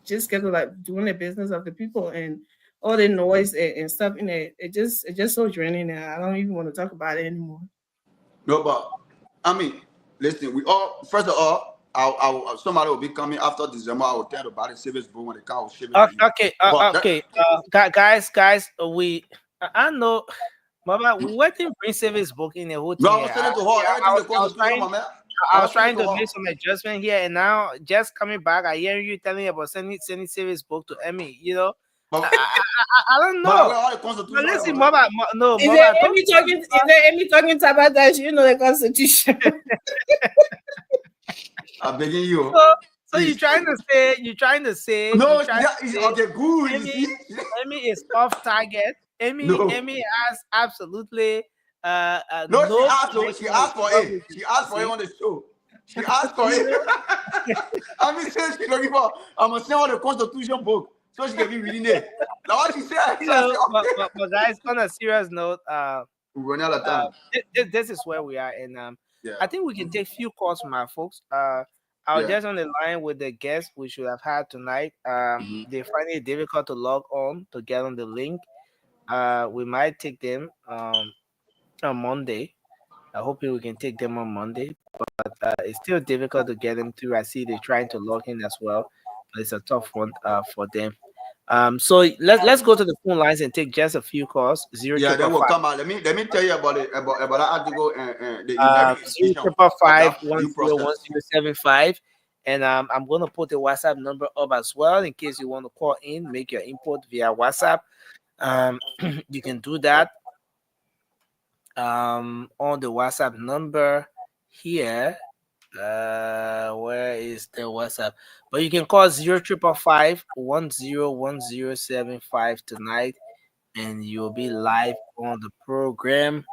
to like doing the business of the people and all the noise and stuff in it. It's just so draining now. I don't even want to talk about it anymore. No, but I mean, listen, we all first of all, somebody will be coming after December. I will tell about the service book when the car will ship it to you. Okay, But okay, guys, I know, Mama, what didn't bring service book in the whole no, thing I here? was telling to her everything the constitution, my man. I I was was telling trying to to her. make some adjustment here, and now just coming back, I hear you telling me about sending service book to Emmy. You know, I don't But I know. wear all the But constitution, listen, my man. no, Is Mama, there I told Amy talking? Is there Amy talking about that? You know the Constitution. I'm begging you. So you're trying to say, No, yeah, okay, good. You Emmy, see? Emmy is off target. No. Emmy has absolutely No, she no asked. connection She asked for with it. She asked for it on the show. She asked for You it. know? I mean, since she's looking for, I'm gonna send her the constitution book so she can be reading it. Now what she said, You so I know, said, okay. but guys, on a serious note, We're running out of time. this is where we are, and Yeah. I think we can take few calls from our folks. I was just on the line with the guests we should have had tonight. They find it difficult to log on to get on the link. We might take them on Monday. I hope we can take them on Monday, but it's still difficult to get them through. I see they're trying to log in as well, but it's a tough one for them. So let's go to the phone lines and take just a few calls. Yeah, then we'll come out. Let me tell you about it about that article and the 11 edition of that due process. 055 and I'm gonna put the WhatsApp number up as well in case you want to call in, make your input via WhatsApp. You can do that on the WhatsApp number here. Where is the WhatsApp? But you can call 0555 101075 tonight, and you'll be live on the program.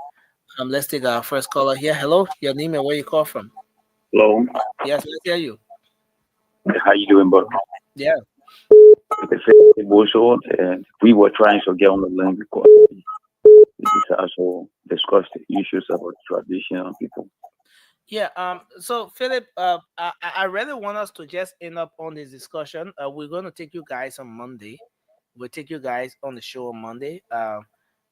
Let's take our first caller here. Hello, your name and where you call from? Hello. Yes, let's hear you. How you doing, bro? Yeah. And we were trying to get on the line because we also discuss the issues about traditional people. Yeah. So Philip, I really want us to just end up on this discussion. We're going to take you guys on Monday. We'll take you guys on the show on Monday.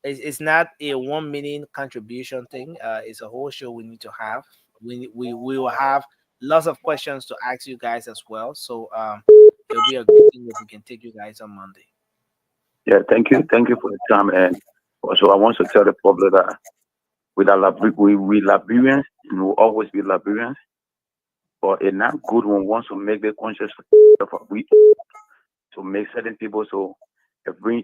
It's not a 1 minute contribution thing. It's a whole show we need to have. We will have lots of questions to ask you guys as well. So it'll be a good thing if we can take you guys on Monday. Yeah, thank you for the time, and also I want to tell the public that we Liberians, we will always be Liberians, but it's not good when we want to make the conscious we to make certain people so bring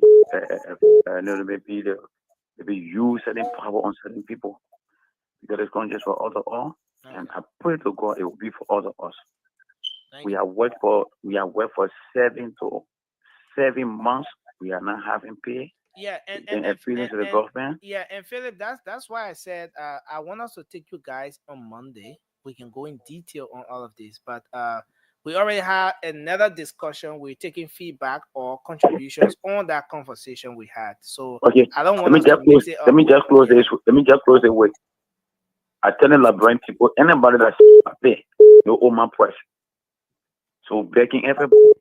maybe use certain power on certain people because it's conscious for all, and I pray to God it will be for all of us. We have worked for 7 months. We are not having pay. Yeah, and the government. Yeah, and Philip, that's why I said I want us to take you guys on Monday. We can go in detail on all of this, but we already had another discussion. We're taking feedback or contributions on that conversation we had. So okay, I don't let want me us to just mix close. it up. Let me just close this. Let me just close it with. I tell the Liberian people, anybody that's pay, no owe my price. So begging everybody,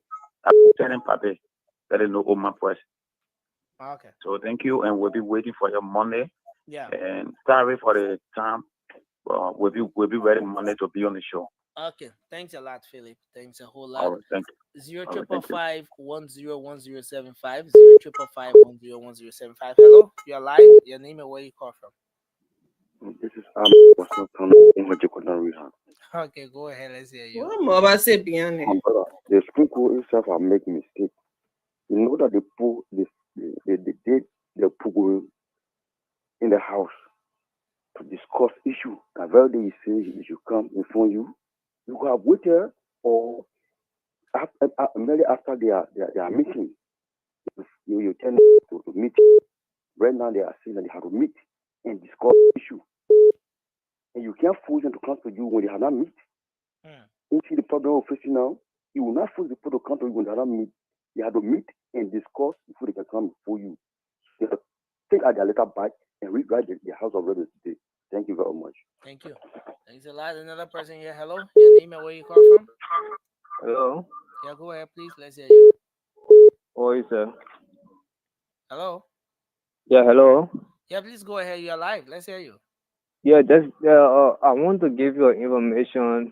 I'm telling Pape that is no owe my price. Okay. So thank you, and we'll be waiting for your Monday. Yeah. And sorry for the time. We'll be ready Monday to be on the show. Okay. Thanks a lot, Philip. Thanks a whole lot. All right, thank you. 0555 101075 0555 101075. Hello, you're live. Your name and where you call from? This is Okay, go ahead. Let's hear you. What more about say beyond it? The school itself are making mistake. You know that they put in the house to discuss issue. And very day you say you should come inform you. You have waited or maybe after their meeting. You tell them to meet. Right now they are saying that they have to meet and discuss issue. And you can't force them to come to you when they have not meet. You see the problem we're facing now? You will not force the people to come to you when they have not meet. They have to meet and discuss before they can come before you. They have to take out their letter back and rewrite the House of Representatives. Thank you very much. Thank you. Thanks a lot. Another person here. Hello. Your name and where you call from? Hello. Yeah, go ahead, please. Let's hear you. Who is that? Hello. Yeah, hello. Yeah, please go ahead. You're live. Let's hear you. Yeah, I want to give you information,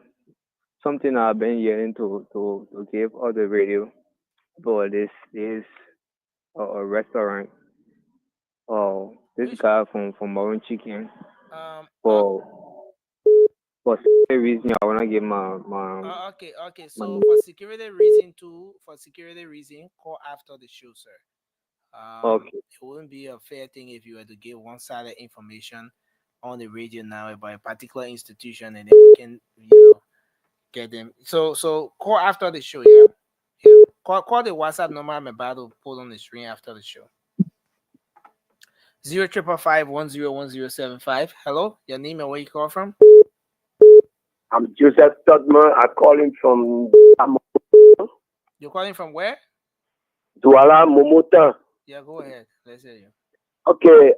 something I've been hearing to give on the radio about this restaurant. This guy from Maroon Chicken. For security reason, I wanna give Okay. So for security reason, call after the show, sir. Okay. It wouldn't be a fair thing if you were to give one-sided information on the radio now about a particular institution, and then we can, get them. So call after the show, yeah. Yeah. Call the WhatsApp number I'm about to put on the screen after the show. 05551010075. Hello, your name and where you call from? I'm Joseph Todman. I'm calling from You're calling from where? Douala Momota. Yeah, go ahead. Let's hear you. Okay.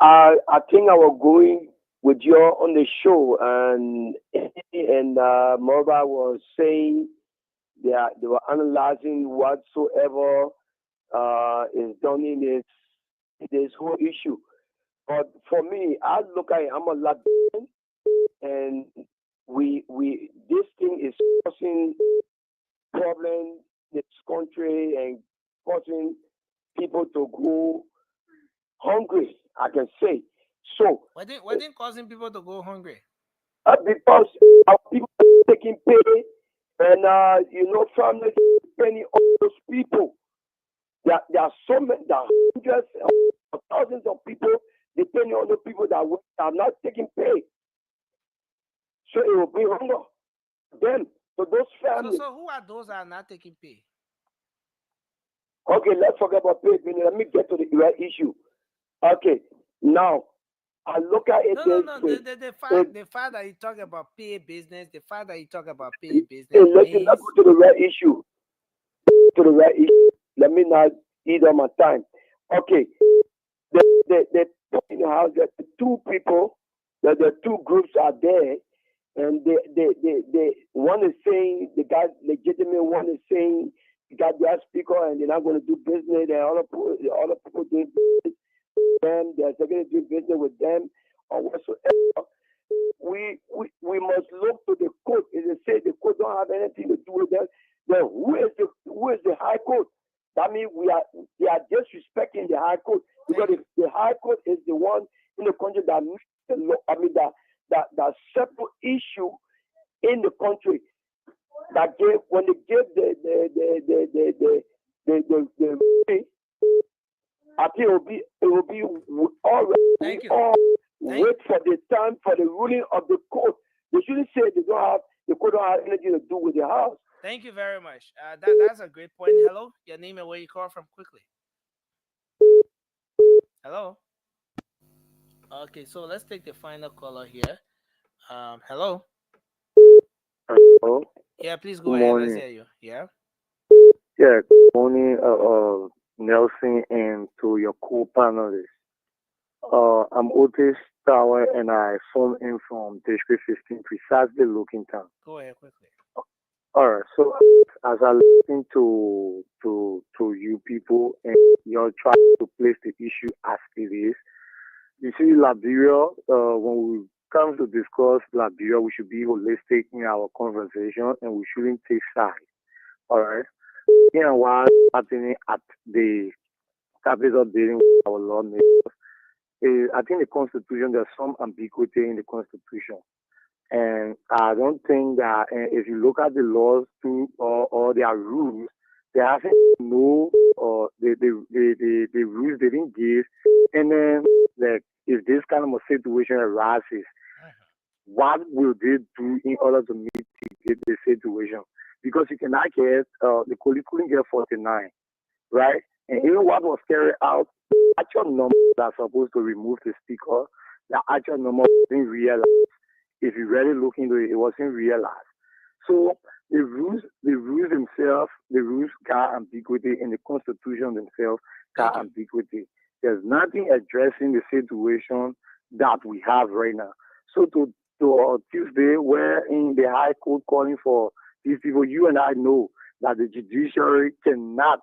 I think I was going with you on the show, and Mobile was saying they were analyzing whatsoever is done in this whole issue. But for me, I look at it, I'm a Latvian, and we this thing is causing problems in this country and causing people to go hungry, I can say. So What didn't causing people to go hungry? because our people are taking pay, and families depending on those people. There are so many, there are hundreds of thousands of people depending on the people that are not taking pay. So it will be hunger. Then, so those families. So who are those that are not taking pay? Okay, let's forget about pay. Let me get to the real issue. Okay, now I look at it. No. The fact that you talk about pay business, Let's go to the real issue. Let me not eat on my time. Okay, the in the house, the two people, the two groups are there, and the one is saying the guy legitimate, one is saying you got their speaker and they're not going to do business, and other people doing business with them, they're going to do business with them or whatsoever. We must look to the court. If they say the court don't have anything to do with them, then who is the high court? That means they are disrespecting the high court, because if the high court is the one in the country that makes the law, that separate issue in the country that gave when they gave the I think it will be all right. Thank you. Wait for the time for the ruling of the court. They shouldn't say the court don't have anything to do with the house. Thank you very much. That's a great point. Hello, your name and where you call from quickly. Hello. Okay, so let's take the final caller here. Hello. Hello. Yeah, please go Good ahead. morning. Let's hear you. Yeah. Yeah, good morning, Nelson, and to your co-panelists. I'm Otis Tower, and I phone in from District 15, precisely Looking Town. Go ahead quickly. All right. So as I listen to you people, and you're trying to place the issue as it is, you see, Liberia. When we come to discuss Liberia, we should be holistic in our conversation, and we shouldn't take sides. All right. Here and what's happening at the capital building with our lawmakers. I think the Constitution, there's some ambiguity in the Constitution. And I don't think that if you look at the laws too, or their rules, they haven't no the rules they didn't give. And then, like, if this kind of a situation arises, what will they do in order to mitigate the situation? Because you cannot get the police couldn't get 49, right? And even what was carried out, the actual number that are supposed to remove the speaker, the actual number wasn't realized. If you really look into it, it wasn't realized. So the rules themselves, the rules got ambiguity, and the Constitution themselves got ambiguity. There's nothing addressing the situation that we have right now. So to Tuesday, where in the High Court calling for these people, you and I know that the judiciary cannot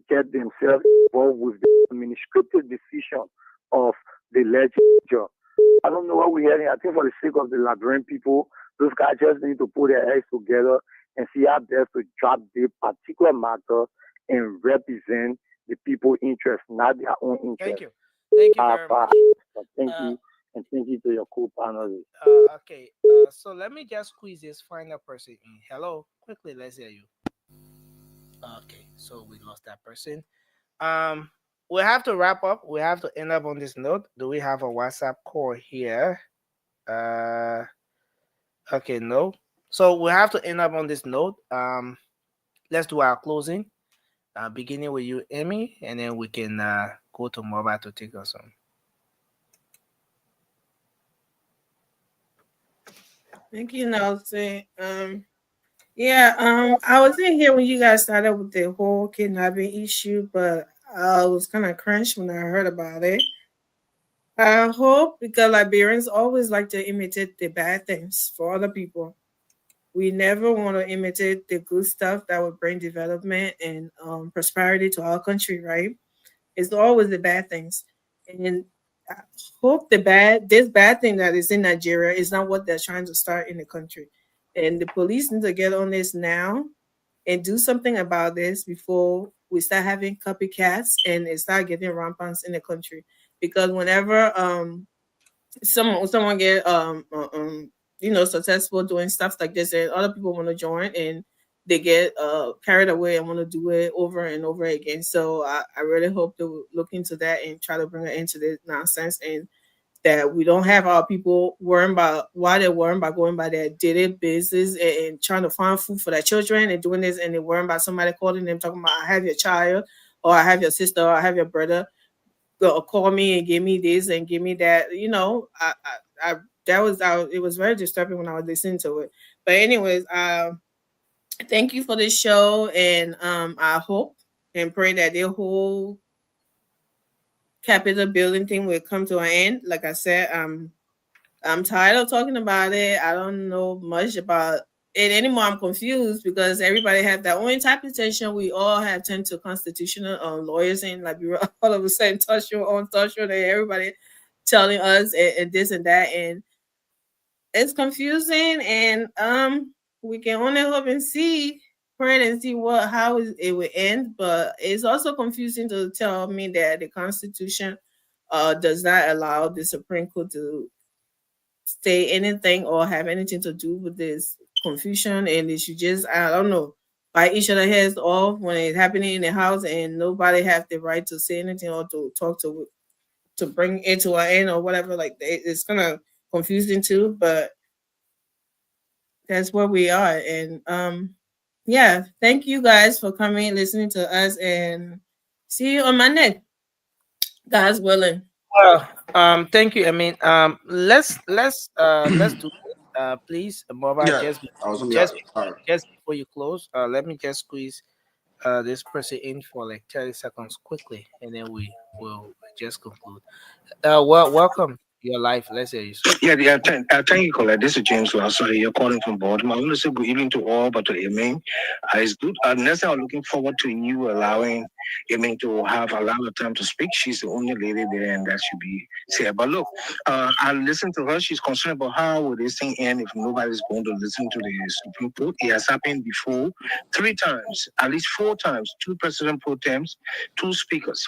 get themselves involved with the administrative decision of the legislature. I don't know what we're hearing. I think for the sake of the Liberian people, those guys just need to put their heads together and see how best to drop the particular matter and represent the people's interest, not their own interest. Thank you. Thank you very much. Thank you, and thank you to your co-panelists. Okay, so let me just squeeze this final person in. Hello, quickly, let's hear you. Okay, so we lost that person. We have to wrap up. We have to end up on this note. Do we have a WhatsApp call here? Okay, no. So we have to end up on this note. Let's do our closing. Beginning with you, Amy, and then we can go to Mobile to take us on. Thank you, Nelson. I was in here when you guys started with the whole kidnapping issue, but I was kind of cringed when I heard about it. I hope, because Liberians always like to imitate the bad things for other people. We never want to imitate the good stuff that would bring development and prosperity to our country, right? It's always the bad things. And I hope this bad thing that is in Nigeria is not what they're trying to start in the country. And the police need to get on this now and do something about this before we start having copycats and it start getting rampant in the country. Because whenever someone get successful doing stuff like this, and other people want to join and they get carried away and want to do it over and over again. So I really hope they will look into that and try to bring an end to this nonsense, and that we don't have our people worrying about why they're worrying about going by their daily business and trying to find food for their children and doing this, and they're worrying about somebody calling them talking about, I have your child, or I have your sister, or I have your brother, go call me and give me this and give me that. It was very disturbing when I was listening to it. But anyways, thank you for this show, and I hope and pray that the whole Capitol building thing will come to an end. Like I said, I'm tired of talking about it. I don't know much about it anymore. I'm confused because everybody have their own interpretation. We all have turned to constitutional lawyers in Liberia. All of a sudden, touch your own, and everybody telling us and this and that, and it's confusing. And we can only hope and pray and see how it will end. But it's also confusing to tell me that the Constitution does not allow the Supreme Court to say anything or have anything to do with this confusion, and they should just, I don't know, bite each other heads off when it's happening in the house, and nobody has the right to say anything or to talk to bring it to an end or whatever. Like, it's kind of confusing too, but that's where we are. And yeah, thank you guys for coming, listening to us, and see you on Monday, God's willing. Well, thank you. I mean, let's do this, please, Boba. Yeah, I was on the other. Just before you close, let me just squeeze this person in for like 30 seconds quickly, and then we will just conclude. Welcome your life. Let's say you. Thank you, Colette. This is James. Well, sorry, you're calling from Baltimore. I want to say good evening to all, but to Amen. It's good. Next time, I'm looking forward to you allowing Amen to have a lot of time to speak. She's the only lady there, and that should be said. But look, I listened to her. She's concerned about how will this thing end if nobody's going to listen to the Supreme Court. It has happened before 3 times, at least 4 times. 2 president pro tems, 2 speakers.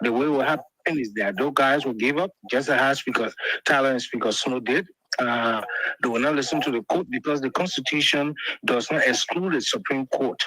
The way it will happen is that those guys will give up, just as Speaker Tyler and Speaker Snow did. They will not listen to the court because the Constitution does not exclude the Supreme Court.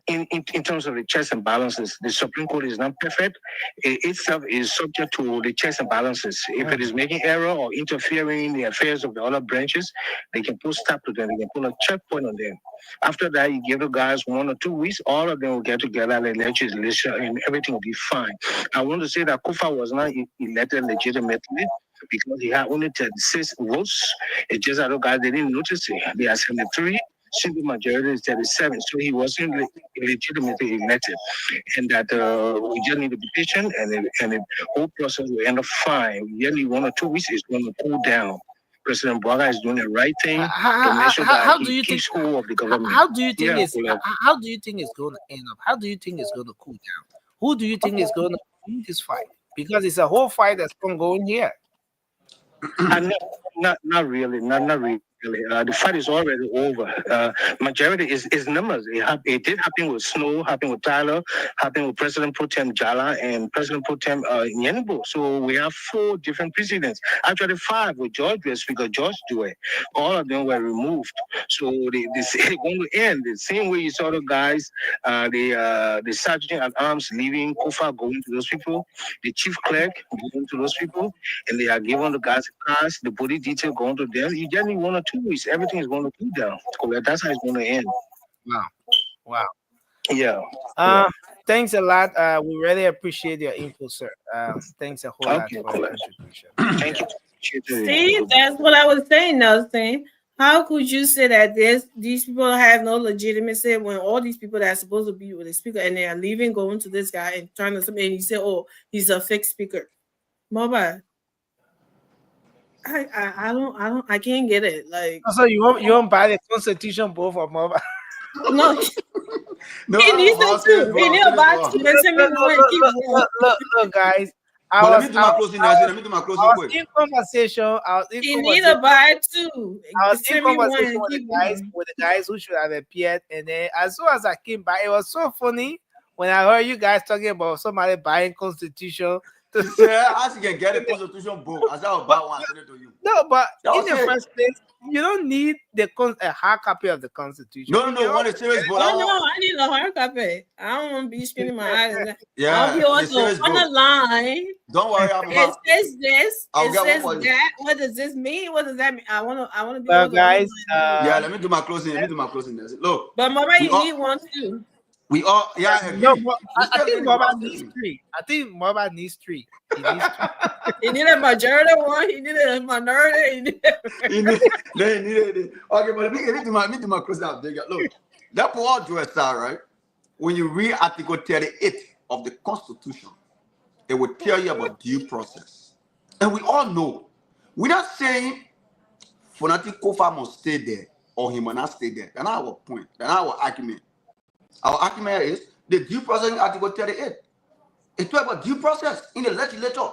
In terms of the checks and balances, the Supreme Court is not perfect. It itself is subject to the checks and balances. If it is making error or interfering in the affairs of the other branches, they can put stop to them. They can put a checkpoint on them. After that, you give the guys 1 or 2 weeks, all of them will get together and legislation and everything will be fine. I want to say that Kufa was not elected legitimately because he had only 36 votes. It's just that the guys, they didn't notice it. They are 73. simple majority is 37. So he wasn't legitimately elected. And that we just need to be patient, and the whole process will end up fine. Nearly 1 or 2 weeks is going to cool down. President Boga is doing the right thing to make sure that he keeps hold of the government. How do you think how do you think it's going to end up? How do you think it's going to cool down? Who do you think is going to win this fight? Because it's a whole fight that's ongoing here. Not really. The fight is already over. Majority is numbers. It did happen with Snow, happened with Tyler, happened with President Pro Tem Jala and President Pro Tem Yenbo. So we have 4 different presidents. Actually 5 with George, Speaker George Dewey. All of them were removed. So it's going to end the same way you saw the guys, the sergeant at arms leaving Kofa, going to those people, the chief clerk going to those people, and they are giving the guys cars, the body detail going to them. You just need 1 or 2 weeks. Everything is going to cool down. That's how it's going to end. Wow. Yeah. Thanks a lot. We really appreciate your input, sir. Thanks a whole lot for your contribution. Thank you. See, that's what I was saying, Nelson. How could you say that these people have no legitimacy when all these people that are supposed to be with the speaker and they are leaving, going to this guy and trying to something, and you say, oh, he's a fake speaker. Mobile. I can't get it. Like, so you won't buy the Constitution book for Mobile? No. He needs it too. He needs to buy 2 and send me one and keep one. Look, guys. Let me do my closing quick. In conversation. He need to buy 2. I was in conversation with the guys who should have appeared, and then as soon as I came back, it was so funny when I heard you guys talking about somebody buying Constitution. Yeah, as you can get a Constitution book, as I will buy one, send it to you. No, but in the first place, you don't need a hard copy of the Constitution. No, one is serious book. No, I need a hard copy. I don't want to be spending my eyes. Yeah, I'll be on the line. Don't worry, it says this. It says that. What does this mean? What does that mean? I want to be. Well, guys, let me do my closing. Look, but Mama, you need one too. We all, No, I think Mobile needs 3. I think Mobile needs 3. He needs 3. He needed a majority one. He needed a minority. He needed it. Okay, but let me do my closing out. Look, that for all due aside, right? When you read Article 38 of the Constitution, it will tell you about due process, and we all know. We're not saying Fonati Kofa must stay there or he must not stay there. That's not our point. That's not our argument. Our argument is the due process in Article 38. It's talking about due process in the legislature.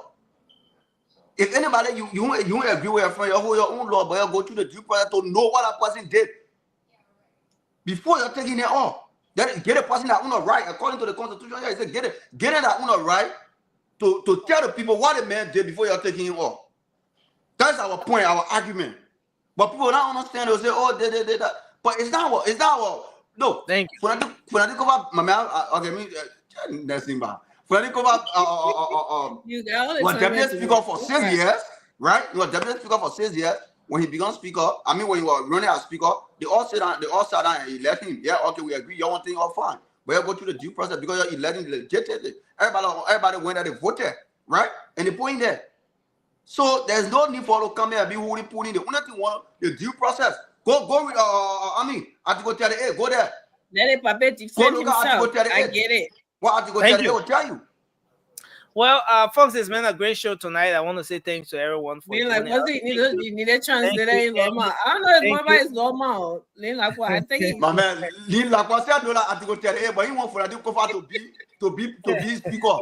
If anybody you agree with your own law, but you go to the due process to know what a person did before you're taking it off. Then get a person that own a right according to the Constitution. Yeah, get it that own a right to tell the people what the man did before you're taking him off. That's our point, our argument. But people don't understand. They'll say, "Oh, they that." But it's not what. No, thank you. When I think about my man, okay, me nothing bad. When I think about deputy speaker for 6 years, right? You were deputy speaker for 6 years. When he became speaker, when you were running as speaker, they all sat down and elect him. Yeah, okay, we agree. You want thing all fine, but you go through the due process because you're electing legitimately. Everybody went there, they voted, right? And they put in there. So there's no need for to come here and be who put in the only thing want the due process. Go with Article 38. Go there. Let it puppet defend himself. I get it. What Article 38 will tell you. Well, folks, it's been a great show tonight. I want to say thanks to everyone for you need a translator in Loma. I don't know if Mama is Loma. I think my man, said no Article 38, but he want for to be speaker.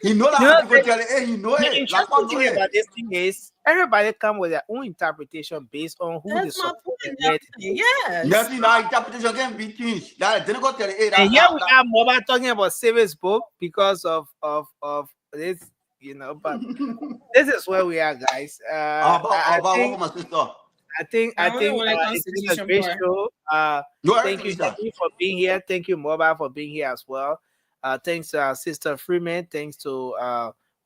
He know that Article 38. He know it. The interesting thing about this thing is everybody come with their own interpretation based on who they support. Yes. Nothing now interpretation can be changed. That didn't go 38. And here we are, Mobile talking about Savage book because of this, but this is where we are, guys. I think it's been a great show. Thank you for being here. Thank you, Mobile, for being here as well. Thanks to our sister Freeman. Thanks to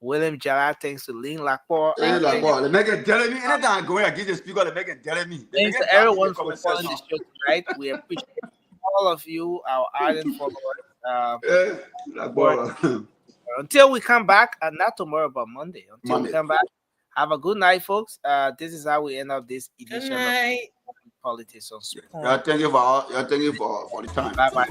William Jara. Thanks to Lynn Lacroix. They make it tell me anytime I go and give the speaker. They make it tell me. Thanks to everyone for following the show tonight. We appreciate all of you, our ardent followers. Until we come back, not tomorrow, but Monday. Until we come back, have a good night, folks. This is how we end up this edition. Good night. Politics on Spoon. Yeah, thank you for the time. Bye bye.